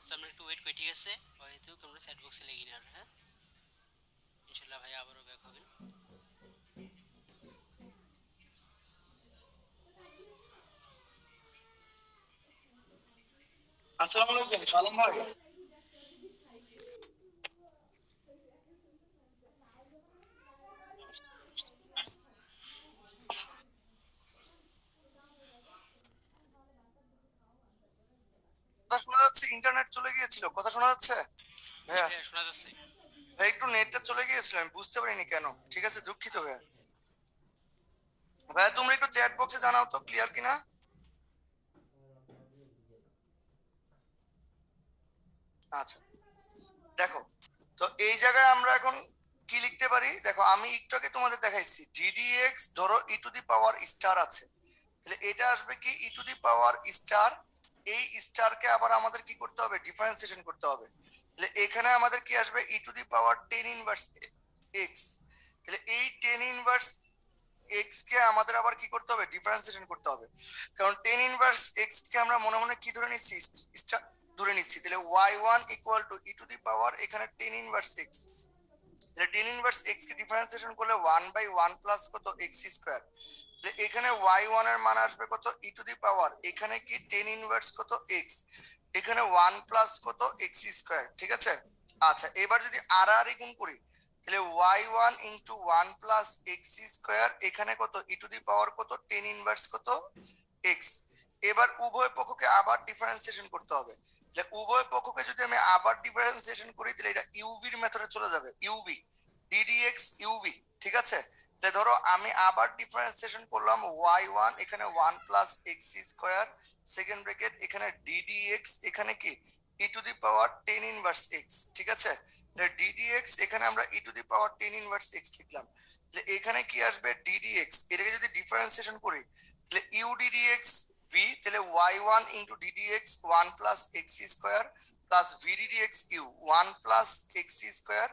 আচ্ছা আমরা একটু ওয়েট করি, ঠিক আছে? হয়তো আমরা চ্যাট বক্সে লেগে নিই আর, হ্যাঁ ইনশাল্লাহ ভাইয়া আবারও ব্যাক হবেন। আসসালামু আলাইকুম সালাম ভাই। কথা শোনা যাচ্ছে? ইন্টারনেট চলে গিয়েছিল, কথা শোনা যাচ্ছে জি ভাইয়া? ভাইয়া শোনা যাচ্ছে। ভাই একটু নেটটা চলে গিয়েছিল, আমি বুঝতে পারিনি কেন। ঠিক আছে, দুঃখিত ভাইয়া। ভাইয়া তোমরা একটু চ্যাট বক্সে জানাও তো ক্লিয়ার কিনা। আচ্ছা দেখো, তো এই জায়গায় আমরা এখন কি লিখতে পারি, দেখো আমি একটু আগে তোমাদের দেখাইছি ddx ধরো ই টু দি পাওয়ার স্টার আছে, তাহলে এটা আসবে কি ই টু দি পাওয়ার স্টার। এই স্টারকে আবার আমাদের কি করতে হবে, ডিফারেন্সিয়েশন করতে হবে। তাহলে এখানে আমাদের কি আসবে, e to the power 10 inverse x. তাহলে এই 10 ইনভার্স এক্স কে আমাদের আবার কি করতে হবে, ডিফারেন্সিয়েশন করতে হবে। কারণ 10 ইনভার্স এক্স কে আমরা মনে মনে কি ধরে নিচ্ছি, স্টার ধরে নিচ্ছি। তাহলে y1 equal to e to the power এখানে 10 ইনভার্স এক্স। তাহলে 10 ইনভার্স এক্স কে ডিফারেন্সিয়েশন করলে 1/1 প্লাস কত, এক্স স্কয়ার। তাহলে এখানে y1 এর মান আসবে কত, ই টু দি পাওয়ার এখানে কি 10 ইনভার্স কত, এক্স, এখানে 1 প্লাস কত, এক্স স্কয়ার। ঠিক আছে, আচ্ছা এবার যদি আর আর গুণ করি, তাহলে y1 into 1 plus x square, এখানে কত, ই টু দি পাওয়ার কত, 10 ইনভার্স কত, এক্স। এবার উভয় পক্ষকে আবার ডিফারেন্সিয়েশন করতে হবে। তাহলে উভয় পক্ষকে যদি আমি আবার ডিফারেন্সিয়েশন করি, তাহলে এটা ইউভির মেথডে চলে যাবে, ইউভি ddx ইউভি। ঠিক আছে, তাহলে ধরো আমি আবার ডিফারেন্সিয়েশন করলাম y1 এখানে 1 plus x square, second bracket এখানে ddx এখানে কি ই to the power 10 inverse x. ঠিক আছে, তাহলে ddx এখানে আমরা e to the power 10 inverse x লিখলাম। তাহলে এখানে কি আসবে, ddx এটাকে যদি ডিফারেন্সিয়েশন করি, তাহলে ইউ ddx ভি, তাহলে y1 into ddx 1 plus x square plus v ddx u 1 plus x square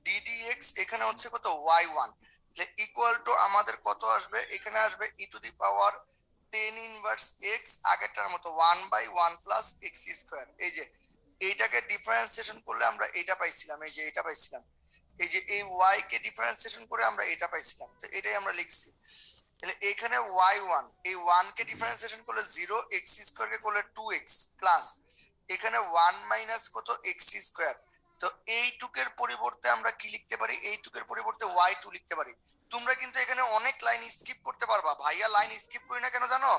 ddx এখানে হচ্ছে কত, y1। তাহলে ইকুয়াল টু আমাদের কত আসবে, এখানে আসবে e to the power 10 inverse x, আগেরটার মতো 1/1 প্লাস এক্স স্কয়ার। এই যে এইটাকে ডিফারেন্সিয়েশন করলে আমরা এটা পাইছিলাম, এই যে এটা পাইছিলাম, এই যে এই y কে ডিফারেন্সিয়েশন করে আমরা এটা পাইছিলাম, তো এটাই আমরা লিখছি। তাহলে এখানে y1, এই 1 কে ডিফারেন্সিয়েশন করলে 0, এক্স স্কয়ার কে করলে 2x প্লাস এখানে 1 মাইনাস কত, এক্স স্কয়ার। তো এইটুকের পরিবর্তে আমরা কি লিখতে পারি, এইটুকের পরিবর্তে y2 লিখতে পারি। তোমরা কিন্তু এখানে অনেক লাইন স্কিপ করতে পারবা, ভাইয়া লাইন স্কিপ করি না কেন জানো,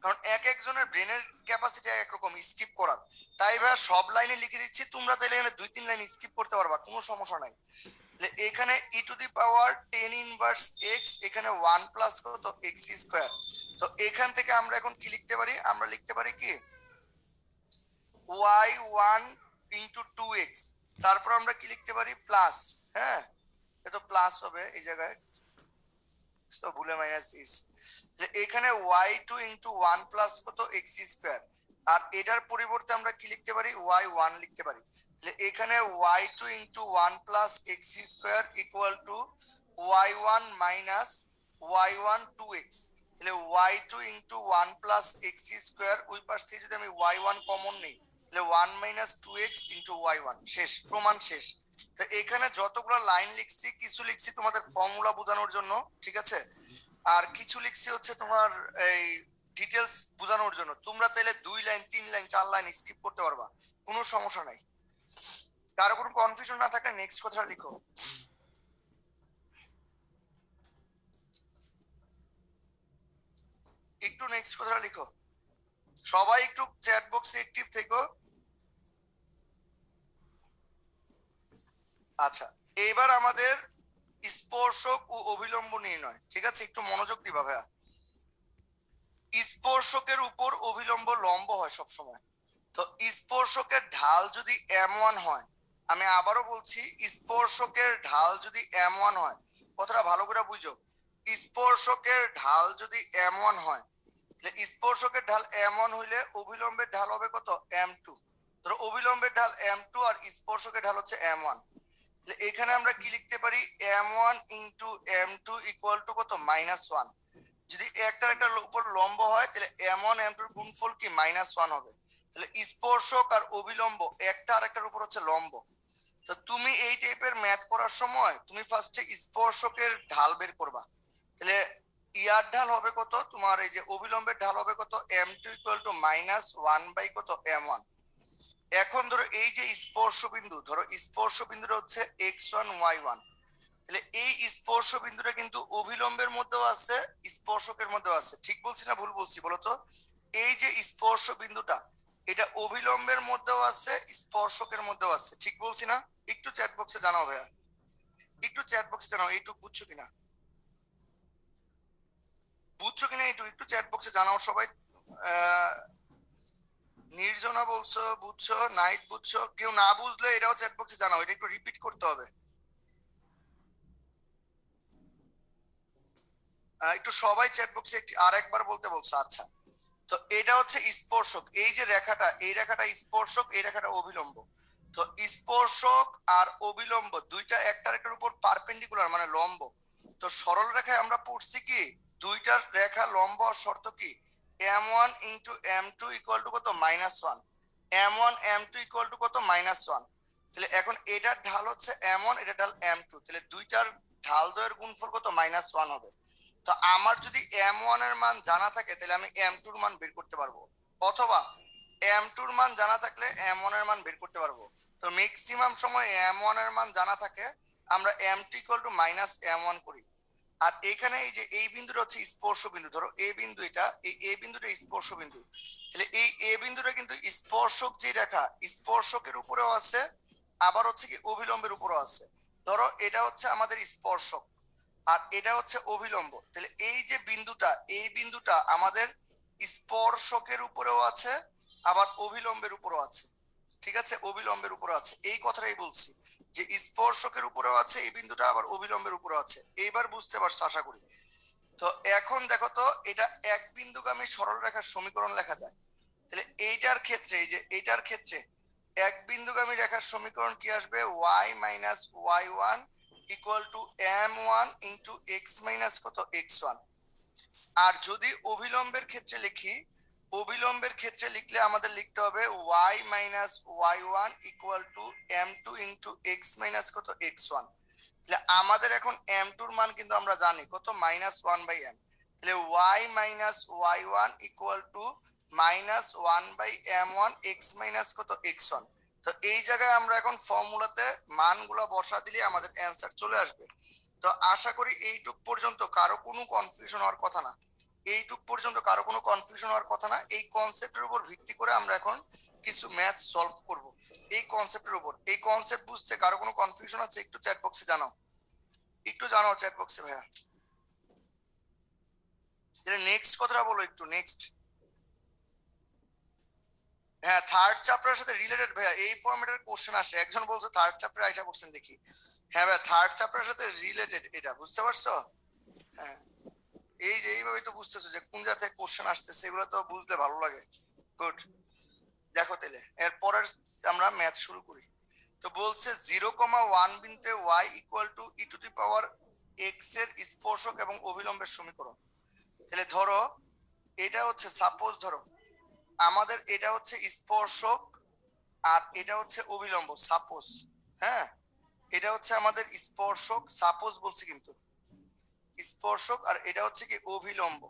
কারণ এক একজনের ব্রেনের ক্যাপাসিটি একরকম স্কিপ করার। তাই ভাই সব লাইনে লিখে দিচ্ছি, তোমরা চাইলে এখানে 2-3 লাইন স্কিপ করতে পারবা, কোনো সমস্যা নাই। এখানে e to the power 10 inverse x, এখানে 1 প্লাস কত এক্স স্কোয়ার। তো এখান থেকে আমরা এখন কি লিখতে পারি, আমরা লিখতে পারি কি y1 ইন্টু 2x, তারপর আমরা কি লিখতে পারি প্লাস, হ্যাঁ এটা প্লাস হবে এই জায়গায়, তো ভুলে মাইনাস দিস। এখানে y2 ইন্টু 1 প্লাস কত এক্স স্কোয়ার, আর এটার পরিবর্তে আমরা কি লিখতে পারি y1 লিখতে পারি। এখানে y2 into 1 plus x square equal to y1 minus y1 2x। তাহলে y2 into 1 plus x square, ওই পাশ থেকে যদি আমি y1 কমন নেই তাহলে 1 মাইনাস 2x ইন্টু y1, শেষ, প্রমাণ শেষ। তো এখানে যতগুলো লাইন লিখছি, কিছু লিখছি তোমাদের ফর্মুলা বোঝানোর জন্য, ঠিক আছে, আর কিছু লিখছি হচ্ছে তোমার এই ডিটেলস বোঝানোর জন্য। তোমরা চাইলে 2 লাইন 3 লাইন 4 লাইন স্কিপ করতে পারবা, কোনো সমস্যা নাই। কারো কোনো কনফিউশন না থাকলে নেক্সট কথা লিখো। একটু নেক্সট কথা লিখো, সবাই একটু চ্যাট বক্সে অ্যাক্টিভ থেকো। আচ্ছা, এবার আমাদের স্পর্শক ও অভিলম্ব নির্ণয়, ঠিক আছে, একটু মনোযোগ দিবা ভাইয়া। স্পর্শকের উপর অভিলম্ব লম্ব হয় সব সময়। তো স্পর্শকের ঢাল যদি m1 হয়, আমি আবারও বলছি, স্পর্শকের ঢাল যদি m1 হয়, কথাটা ভালো করে বুঝো, স্পর্শকের ঢাল যদি m1 হয়, স্পর্শকের ঢাল m1 হইলে অভিলম্বের ঢাল হবে কত m2। ধরো অভিলম্বের ঢাল m2 আর স্পর্শকের ঢাল হচ্ছে m1। এখানে আমরা কি লিখতে পারি m1 into m2 equal to কত -1। যদি একটার উপর লম্ব হয় তাহলে m1 m2 এর গুণফল কি -1 হবে। তাহলে স্পর্শক আর অভিলম্ব একটা আরেকটার উপর হচ্ছে লম্ব। তো তুমি এই টাইপের ম্যাথ করার সময় তুমি ফার্স্টে স্পর্শকের ঢাল বের করবা। তাহলে ইয়ার ঢাল হবে কত, তোমার এই যে অভিলম্বের ঢাল হবে কত m2 ইকুয়াল টু -1 বাই কত m1। এখন ধরো এই যে স্পর্শ বিন্দু, ধরো স্পর্শ বিন্দুটা হচ্ছে x1 y1, তাহলে এই স্পর্শ বিন্দুটা কিন্তু অভিলম্বের মধ্যেও আছে স্পর্শকের মধ্যেও আছে, ঠিক বলছি না ভুল বলছি বলো তো? এই যে স্পর্শ বিন্দুটা, এটা অভিলম্বের মধ্যেও আছে স্পর্শকের মধ্যেও আছে, ঠিক বলছি না? একটু চ্যাট বক্সে জানাও ভাইয়া, একটু চ্যাট বক্সে জানাও এইটুকু বুঝছো কিনা, বুঝছো কিনা একটু একটু চ্যাট বক্সে জানাও সবাই। আহ নির্জনা বলছো বুঝছো, নাইট বুঝছো, কেউ না বুঝলে এটাও চ্যাট বক্সে জানাও, এটা একটু রিপিট করতে হবে। একটু সবাই চ্যাট বক্সে আর একবার বলতে বলছো, আচ্ছা। তো এটা হচ্ছে স্পর্শক, এই যে রেখাটা, এই রেখাটা স্পর্শক, এই রেখাটা অভিলম্ব। তো স্পর্শক আর অবিলম্ব দুইটা একটার একটার উপর পারপেন্ডিকুলার মানে লম্ব। তো সরল রেখায় আমরা পড়ছি কি দুইটার রেখা লম্ব আর শর্ত কি m1 into m2 equal to কত -1, m1 m2 ইকুয়াল টু কত -1। তাহলে এখন এটার ঢাল হচ্ছে m1, এটার ঢাল m2, তাহলে দুইটার ঢাল দ্বয়ের গুণফল কত -1 হবে। তো আমার যদি m1 এর মান জানা থাকে তাহলে আমি m2 এর মান বের করতে পারবো, অথবা m2 এর মান জানা থাকলে m1 এর মান বের করতে পারবো। তো ম্যাক্সিমাম সময় m1 এর মান জানা থাকে, আমরা m2 ইকুয়াল টু -m1 করি। আর এখানে এই যে এই বিন্দুটা হচ্ছে স্পর্শ বিন্দু, ধরো এ বিন্দু, এটা এই এ বিন্দুটা স্পর্শ বিন্দু। তাহলে এই এ বিন্দুটা কিন্তু স্পর্শক যে রেখা, স্পর্শকের উপরেও আছে, আবার হচ্ছে কি অভিলম্বের উপরেও আছে। ধরো এটা হচ্ছে আমাদের স্পর্শক আর এটা হচ্ছে অভিলম্ব, তাহলে এই যে বিন্দুটা, এই বিন্দুটা আমাদের স্পর্শকের উপরেও আছে আবার অভিলম্বের উপরেও আছে, ঠিক আছে, অভিলম্বের উপরে আছে, এই কথাটাই বলছি যে স্পর্শকের উপরেও আছে এই বিন্দুটা, আবার অভিলম্বের উপরেও আছে। এইবার বুঝতে পারছো আশা করি। তো এখন দেখো তো, এটা এক বিন্দুগামী সরল রেখার সমীকরণ লেখা যায়। তাহলে এইটার ক্ষেত্রে, এই যে এইটার ক্ষেত্রে এক বিন্দুগামী রেখার সমীকরণ কি আসবে y minus y1 equal two m1 into x minus কত x1। আর যদি অভিলম্বের ক্ষেত্রে লিখি, অবিলম্বের ক্ষেত্রে লিখলে আমাদের লিখতে হবে y minus y1 equal two m2 into x minus কত x1। তাহলে আমাদের এখন m2 এর মান কিন্তু আমরা জানি কত -1/m। তাহলে y minus y1 equal two -1/m1 x minus কত x1। তো এই জায়গায় আমরা এখন ফর্মুলাতে মানগুলো বসা দিলে আমাদের অ্যান্সার চলে আসবে। তো আশা করি এইটুক পর্যন্ত কারো কোনো কনফিউশন হওয়ার কথা না। এইটুক পর্যন্ত কারো কোনো কনফিউশন হওয়ার কথা না। এই কনসেপ্টের উপর ভিত্তি করে আমরা এখন কিছু ম্যাথ সলভ করব এই কনসেপ্টের উপর। এই কনসেপ্ট বুঝতে কারো কোনো কনফিউশন আছে একটু চ্যাট বক্সে জানাও, একটু জানাও চ্যাট বক্সে ভাইয়া। নেক্সট কথাটা বলো একটু, নেক্সট। হ্যাঁ, থার্ড চ্যাপ্টারের সাথে রিলেটেড ভাইয়া, এই ফরম্যাটের কোশ্চেন আসে। একজন বলছে থার্ড চ্যাপ্টারে আইসা কোশ্চেন দেখি। হ্যাঁ ভাইয়া, থার্ড চ্যাপ্টারের সাথে রিলেটেড এটা, বুঝতে পারছো? হ্যাঁ, এই যে এইভাবেই তো বুঝতেছো যে কোন জায়গা থেকে কোশ্চেন আসতেছে, এগুলো তো বুঝলে ভালো লাগে। গুড। দেখো তাহলে এরপরের আমরা ম্যাথ শুরু করি। তো বলছে 0,1 বিন্দুতে y equal to e to the power x এর স্পর্শক এবং অভিলম্বের সমীকরণ। তাহলে ধরো এটা হচ্ছে, সাপোজ ধরো আমাদের এটা হচ্ছে স্পর্শক আর এটা হচ্ছে অভিলম্ব, সাপোজ। হ্যাঁ, এটা হচ্ছে আমাদের স্পর্শক, সাপোজ বলছি কিন্তু, স্পর্শক, আর এটা হচ্ছে কি অভিলম্ব,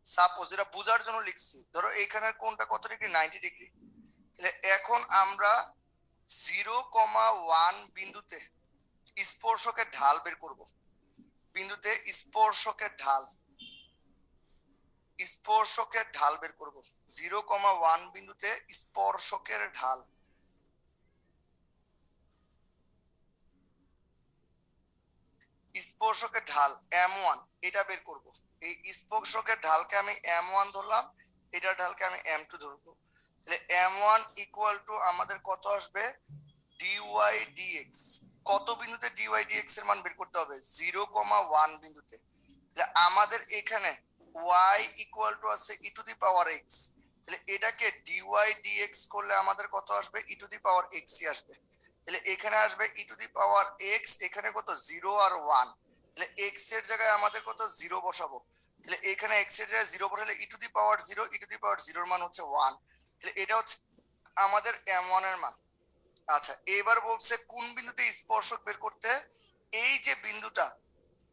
সাপোজ। এটা বোঝার জন্য লিখছি। ধরো এইখানের কোনটা কত ডিগ্রি, 90 ডিগ্রি। তাহলে এখন আমরা 0,1 বিন্দুতে স্পর্শকের ঢাল বের করব। বিন্দুতে স্পর্শকের ঢাল, স্পর্শকের ঢাল বের করব। 0,1 বিন্দুতে স্পর্শকের ঢাল, স্পর্শকের ঢাল m1, এটা বের করব। এই স্পর্শকের ঢালকে আমি m1 ধরলাম, এটার ঢালকে আমি m2 ধরবো। তাহলে m1 ইকুয়াল টু আমাদের কত আসবে, dy dx। কত বিন্দুতে dy dx এর মান বের করতে হবে, 0,1 বিন্দুতে। তাহলে আমাদের এখানে y ইকুয়াল টু আছে ই টু দি পাওয়ার x। তাহলে এটাকে dy dx করলে আমাদের কত আসবে, e to the power x ই আসবে। তাহলে এখানে আসবে e to the power x, এখানে কত 0 আর 1। তাহলে x এর জায়গায় আমাদের কত 0 বসাবো। তাহলে এখানে x এর জায়গায় 0 বসালে ই to the power 0, E to the পাওয়ার 0 এর মান হচ্ছে 1। তাহলে এটা হচ্ছে আমাদের m1 এর মান। আচ্ছা, এবার বলছে কোন বিন্দুতে স্পর্শক বের করতে। এই যে বিন্দুটা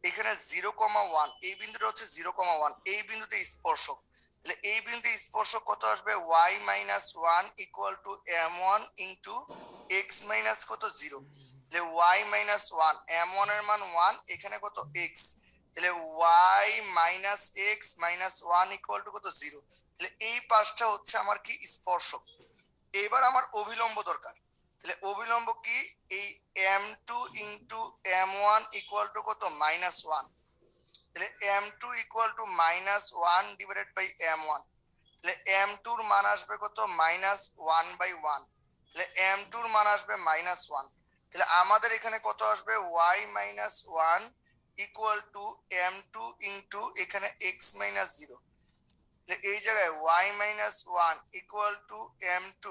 এখানে 0,1, এই বিন্দুটা হচ্ছে 0,1, এই বিন্দুতে স্পর্শক। তাহলে এই বিন্দুতে স্পর্শক কত আসবে, y minus 1 equal to m1 into x minus কত 0। তাহলে y মাইনাস 1, m1 এর মান 1, এখানে কত x। তাহলে y minus x minus 1 equal to কত 0। তাহলে এই পাশটা হচ্ছে আমার কি স্পর্শক। এবার আমার অভিলম্ব দরকার। তাহলে অভিলম্ব কি, এই m2 into m1 equal to কত, মাইনাস 1। তাহলে m2 equal to minus 1 divided by m1। তাহলে m2 এর মান আসবে কত, মাইনাস 1/1। তাহলে m2 এর মান আসবে মাইনাস 1। তাহলে আমাদের এখানে কত আসবে, y minus 1 equal to m2 into এখানে x মাইনাস 0। তাহলে এই জায়গায় y minus 1 equal to m2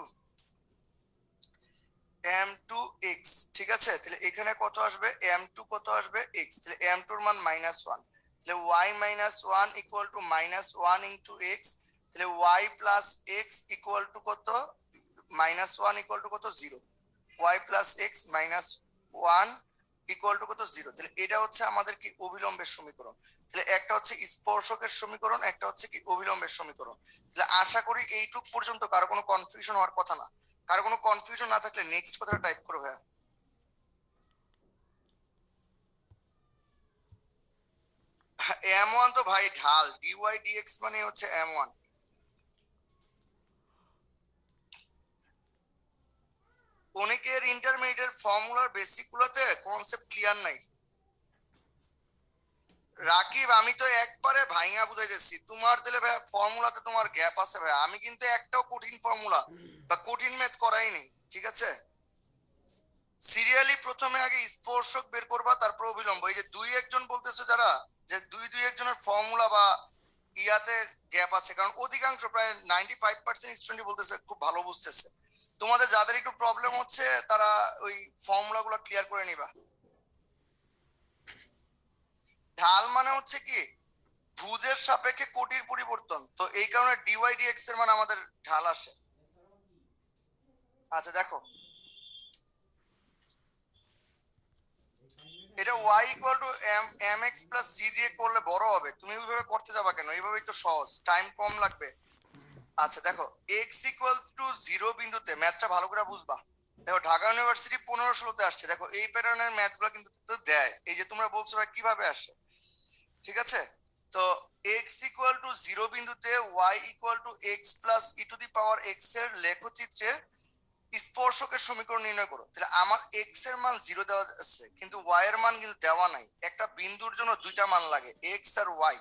m2x, ঠিক আছে। তাহলে এখানে কত আসবে, m2 কত আসবে x। তাহলে m2 এর মান মাইনাস 1। তাহলে y minus 1 equal to minus 1 into x। তাহলে y plus x equal to কত, মাইনাস 1 ইকুয়াল টু কত, 0। y plus x minus 1 equal to কত, 0। তাহলে এটা হচ্ছে আমাদের কি অভিলম্বের সমীকরণ। তাহলে একটা হচ্ছে স্পর্শকের সমীকরণ, একটা হচ্ছে কি অভিলম্বের সমীকরণ। তাহলে আশা করি এইটুক পর্যন্ত কারো কোনো কনফিউশন হওয়ার কথা না। কারো কোনো কনফিউশন না থাকলে নেক্সট কথাটা টাইপ করো ভাইয়া। m1 তো ভাই ঢাল, dy dx মানে হচ্ছে m1। অনেকের ইন্টারমিডিয়েট ফর্মুলার বেসিক গুলোতে কনসেপ্ট ক্লিয়ার নাই। রাকিব, আমি তো একবারে ভাইঙা বুঝাইতেছি, তোমার দিলে ভাই ফর্মুলাতে তোমার গ্যাপ আছে ভাই। আমি কিন্তু একটাও কঠিন ফর্মুলা বা কঠিন ম্যাথ করাই নেই, ঠিক আছে। সিরিয়ালি প্রথমে আগে স্পর্শক বের করবা, তারপর অভিলম্ব। এই যে দুই একজন বলতেছে যারা, যে দুই একজনের ফর্মুলা বা ইয়াতে গ্যাপ আছে, কারণ অধিকাংশ প্রায় 95% স্টুডেন্ট বলতেছে খুব ভালো বুঝতেছে। তোমাদের যাদের একটু প্রবলেম হচ্ছে তারা ওই ফর্মুলা গুলো ক্লিয়ার করে নিবা। ঢাল মানে হচ্ছে কি, ভুজের সাপেক্ষে কোটির পরিবর্তন, তো এই কারণে ডিওয়াই ডিএক্স এর মান আমাদের ঢাল আসে। আচ্ছা দেখো, এটা y equal two mx plus c দিয়ে করলে বড় হবে, তুমি ওইভাবে করতে যাবা কেন, এইভাবেই তো সহজ, টাইম কম লাগবে। আচ্ছা দেখো, x ইকুয়াল টু 0 বিন্দুতে, ম্যাথটা ভালো করে বুঝবা। দেখো ঢাকা ইউনিভার্সিটি 15-16 আসছে। দেখো এই প্যাটার্নের ম্যাথগুলো কিন্তু দেয়, এই যে তোমরা বলছো ভাই কিভাবে আসে, ঠিক আছে। তো x ইকুয়াল টু 0 বিন্দুতে y equal two x plus E to the power x এর লেখচিত্রে স্পর্শকের সমীকরণ নির্ণয় করো। তাহলে আমার x এর মান 0 দেওয়া আছে কিন্তু y এর মান কিন্তু দেওয়া নাই। একটা বিন্দুর জন্য দুইটা মান লাগে, x আর y।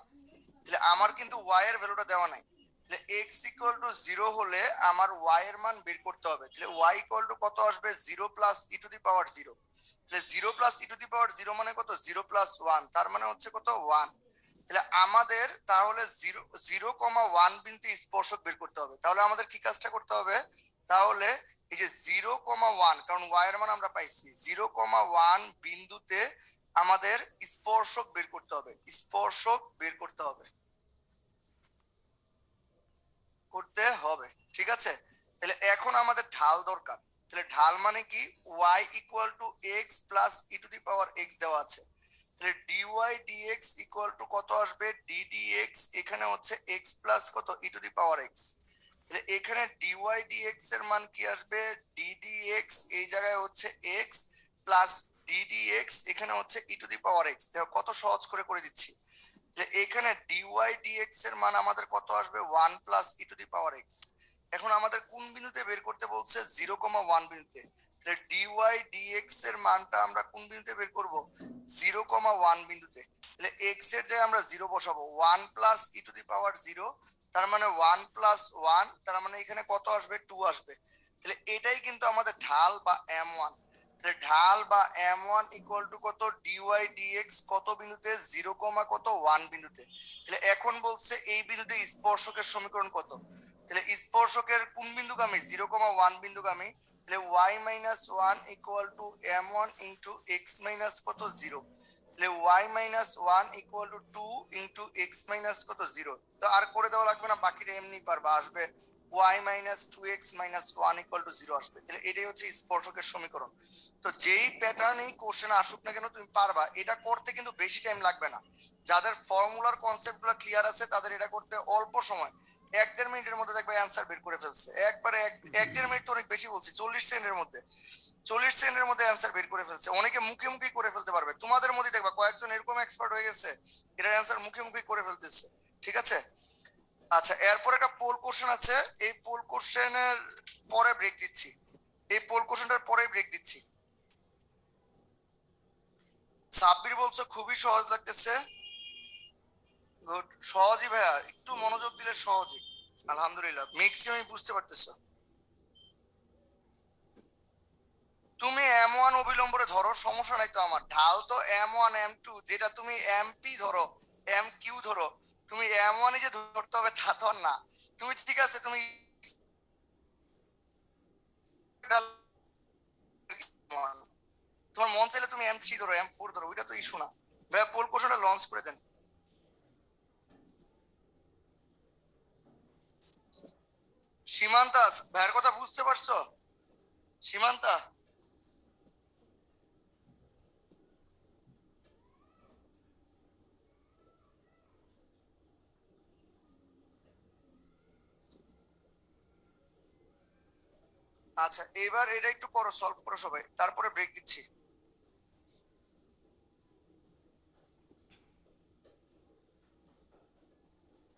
তাহলে আমার কিন্তু y এর ভ্যালুটা দেওয়া নাই। তাহলে x ইকুয়াল টু 0 হলে আমার y এর মান বের করতে হবে। তাহলে y ইকুয়াল টু কত আসবে? 0 প্লাস ই টু দি পাওয়ার 0। তাহলে 0 প্লাস ই টু দি পাওয়ার 0 মানে কত? 0 প্লাস 1, তার মানে হচ্ছে কত? 1। তাহলে আমাদের তাহলে 0,1 বিন্দুতে স্পর্শক বের করতে হবে। তাহলে আমাদের কি কাজটা করতে হবে? তাহলে এই যে 0,1, কারণ y এর মান আমরা পাইছি, 0,1 বিন্দুতে আমাদের স্পর্শক বের করতে হবে। স্পর্শক বের করতে হবে, ঠিক আছে? তাহলে এখন আমাদের ঢাল দরকার। তাহলে ঢাল মানে কি? y equal two x plus E to the power x দেওয়া আছে। তাহলে dy dx ইকুয়াল টু কত আসবে? d dx এখানে হচ্ছে x প্লাস কত? E to the power x। তাহলে এখানে dy dx এর মান কি আসবে? d dx এই জায়গায় হচ্ছে x প্লাস d dx এখানে হচ্ছে ই টু দি পাওয়ার x। দেখো কত সহজ করে করে দিচ্ছি। এখানে dy dx এর মান আমাদের কত আসবে? 1 plus E to the power x। এখন আমাদের কোন বিন্দুতে বের করতে বলছে? 0,1 বিন্দুতে। তাহলে dy dx এর মানটা আমরা কোন বিন্দুতে বের করব? 0,1 বিন্দুতে। তাহলে x এর জায়গায় আমরা 0 বসাবো। 1 প্লাস ই টু দি পাওয়ার 0, তার মানে 1 প্লাস 1, তার মানে এখানে কত আসবে? 2 আসবে। তাহলে এটাই কিন্তু আমাদের ঢাল বা m1। ঢাল বা m1 ইকুয়াল টু কত? dy dx কত বিন্দুতে? 0, কত? 1 বিন্দুতে। তাহলে এখন বলছে এই বিন্দুতে স্পর্শকের সমীকরণ কত? তাহলে স্পর্শকের কোন বিন্দুগামী? 0,1 বিন্দুগামী। তাহলে y minus 1 equal to m1 into x minus কত? 0। তাহলে y minus 1 equal to 2 into x minus কত? 0। তো আর করে দেওয়া লাগবে না, বাকিটা এমনি পারবা, আসবে y minus 2x minus 1 equal to 0 আসবে। তাহলে এটাই হচ্ছে স্পর্শকের সমীকরণ। তো যেই প্যাটার্নেই কোশ্চেন আসুক না কেন তুমি পারবা। এটা করতে কিন্তু বেশি টাইম লাগবে না। যাদের ফর্মুলার কনসেপ্টগুলো ক্লিয়ার আছে তাদের এটা করতে অল্প সময়, 1-1.5 মিনিটের মধ্যে দেখবে অ্যান্সার বের করে ফেলছে। একবারে 1-1.5 মিনিট তো অনেক বেশি বলছি, 40 সেকেন্ডের মধ্যে, 40 সেকেন্ডের মধ্যে অ্যান্সার বের করে ফেলছে। অনেকে মুখে মুখে করে ফেলতে পারবে। তোমাদের মধ্যে দেখবা কয়েকজন এরকম এক্সপার্ট হয়ে গেছে, এটার অ্যান্সার মুখে মুখে করে ফেলতেছে। ঠিক আছে? আচ্ছা, এরপর একটা পোল কোশ্চেন আছে। এই পোল কোশ্চেনের পরে ব্রেক দিচ্ছি। এই পোল কোশ্চেনটার পরে ব্রেক দিচ্ছি। সাব্বির বলছো খুবই সহজ লাগতেছে। গুড, সহজই ভাইয়া, একটু মনোযোগ দিলে সহজই। আলহামদুলিল্লাহ, ম্যাক্সিমাম বুঝতে পারতেছো। তুমি m1 অবিলম্বরে ধরো, সমস্যা নাই তো আমার। ঢাল তো m1 m2, যেটা তুমি mp ধরো, mq ধরো, তুমি m1 যে ধরতে হবে তা তো না। তুমি ঠিক আছে, তুমি তোমার মন চাইলে তুমি m3 ধরো, m4 ধরো, ওইটা তো ইস্যু না। ভাইয়া পোল কোশ্চেনটা লঞ্চ করে দেন। সীমান্তা, ভাইয়ের কথা বুঝতে পারছো? সীমান্তা, আচ্ছা এবার এটা একটু করো, সলভ করো সবাই, তারপরে ব্রেক দিচ্ছি।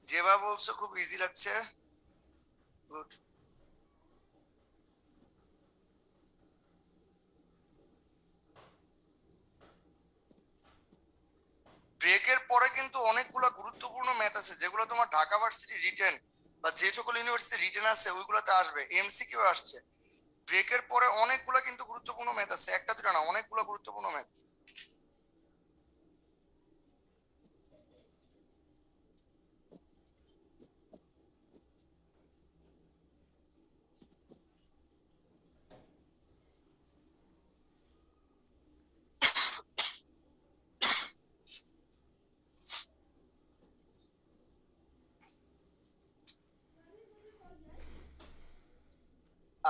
যেভাবে বলছো খুব ইজি লাগছে। গুড। ব্রেকের পরে কিন্তু অনেকগুলো গুরুত্বপূর্ণ ম্যাথ আছে যেগুলো তোমার ঢাকা ভার্সিটি রিটেন বা যে সকল ইউনিভার্সিটি রিটেন আছে ওইগুলোতে আসবে, এমসিকিউ আসছে। ব্রেকের পরে অনেকগুলো কিন্তু গুরুত্বপূর্ণ ম্যাথ আছে, একটা দুটো না, অনেকগুলো গুরুত্বপূর্ণ ম্যাথ।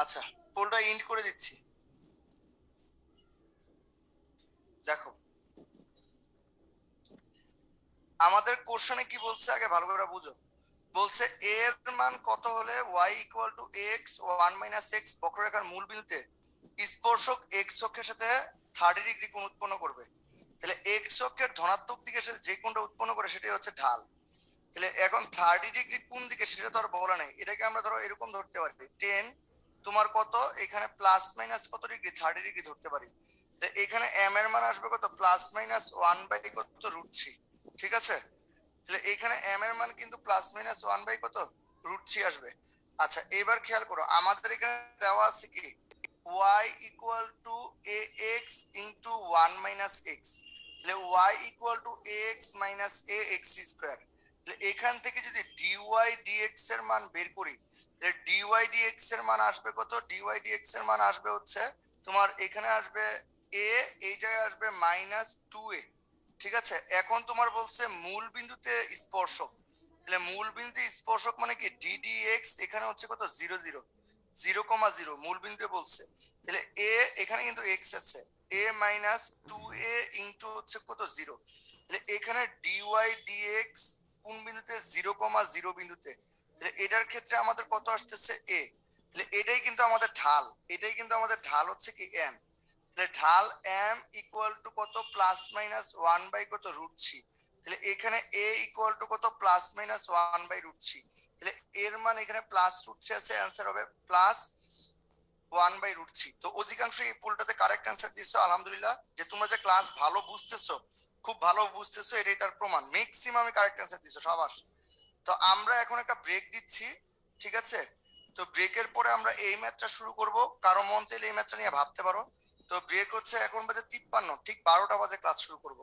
আচ্ছা, পোলটা ইন্ড করে দিচ্ছি। দেখো আমাদের কোশ্চেনে কি বলছে আগে ভালো করে বুঝো। বলছে a এর মান কত হলে y equal two x 1 minus x বক্ররেখার মূল বিন্দুতে স্পর্শক x অক্ষের সাথে 30 ডিগ্রি কোণ উৎপন্ন করবে। তাহলে x অক্ষের ধনাত্মক দিকের সাথে যে কোণটা উৎপন্ন করে সেটাই হচ্ছে ঢাল। তাহলে এখন 30 ডিগ্রি কোন দিকে সেটা তো আর বলা নাই, এটাকে আমরা ধরো এরকম ধরতে পারি 10 তোমার কত এখানে প্লাস মাইনাস কত ডিগ্রি 30 ডিগ্রি ধরতে পারি। তো এখানে এম এর মান আসবে কত প্লাস মাইনাস 1/, কত √3, ঠিক আছে। তাহলে এখানে এম এর মান কিন্তু প্লাস মাইনাস 1/, কত √3 আসবে। আচ্ছা এবার খেয়াল করো আমাদের এখানে দেওয়া আছে কি y equal two ax into 1 - x, তাহলে y equal two ax minus ax square. তাহলে এখান থেকে যদি dy dx এর মান বের করি, তাহলে dy dx এর মান আসবে কত, dy dx এর মান আসবে হচ্ছে তোমার এখানে আসবে a, এই জায়গায় আসবে -2a, ঠিক আছে। এখন তোমার বলছে মূল বিন্দুতে স্পর্শক, তাহলে মূল বিন্দুতে স্পর্শক মানে কি ddx, এখানে হচ্ছে কত 0 0 0,0 মূল বিন্দুতে বলছে। তাহলে a এখানে কিন্তু x আছে, a -2a ইন্টু হচ্ছে কত 0, তাহলে এখানে dy dx কোন বিন্দুতে 0,0 বিন্দুতে, তাহলে এটার ক্ষেত্রে আমাদের কত আসতেছে a, তাহলে এটাই কিন্তু আমাদের ঢাল, এটাই কিন্তু আমাদের ঢাল হচ্ছে কি m। তাহলে ঢাল m ইকুয়াল টু কত প্লাস মাইনাস 1/, কত √3, তাহলে এখানে a ইকুয়াল টু কত প্লাস মাইনাস 1/√3, তাহলে এর মান এখানে প্লাস √3 আছে, অ্যান্সার হবে প্লাস 1/√3। তো অধিকাংশ এই পোলটাতে কারেক্ট অ্যান্সার দিচ্ছ, আলহামদুলিল্লাহ। যে তোমরা যে ক্লাস ভালো বুঝতেছো, খুব ভালো বুঝতেছো, এটাই তার প্রমাণ, ম্যাক্সিমাম কারেক্ট অ্যান্সার দিচ্ছ সাবাস। তো আমরা এখন একটা ব্রেক দিচ্ছি, ঠিক আছে। তো ব্রেকের পরে আমরা এই ম্যাচটা শুরু করব, কারো মন চাইলে এই ম্যাচটা নিয়ে ভাবতে পারো। তো ব্রেক হচ্ছে এখন বাজে 53, ঠিক 12টা বাজে ক্লাস শুরু করব।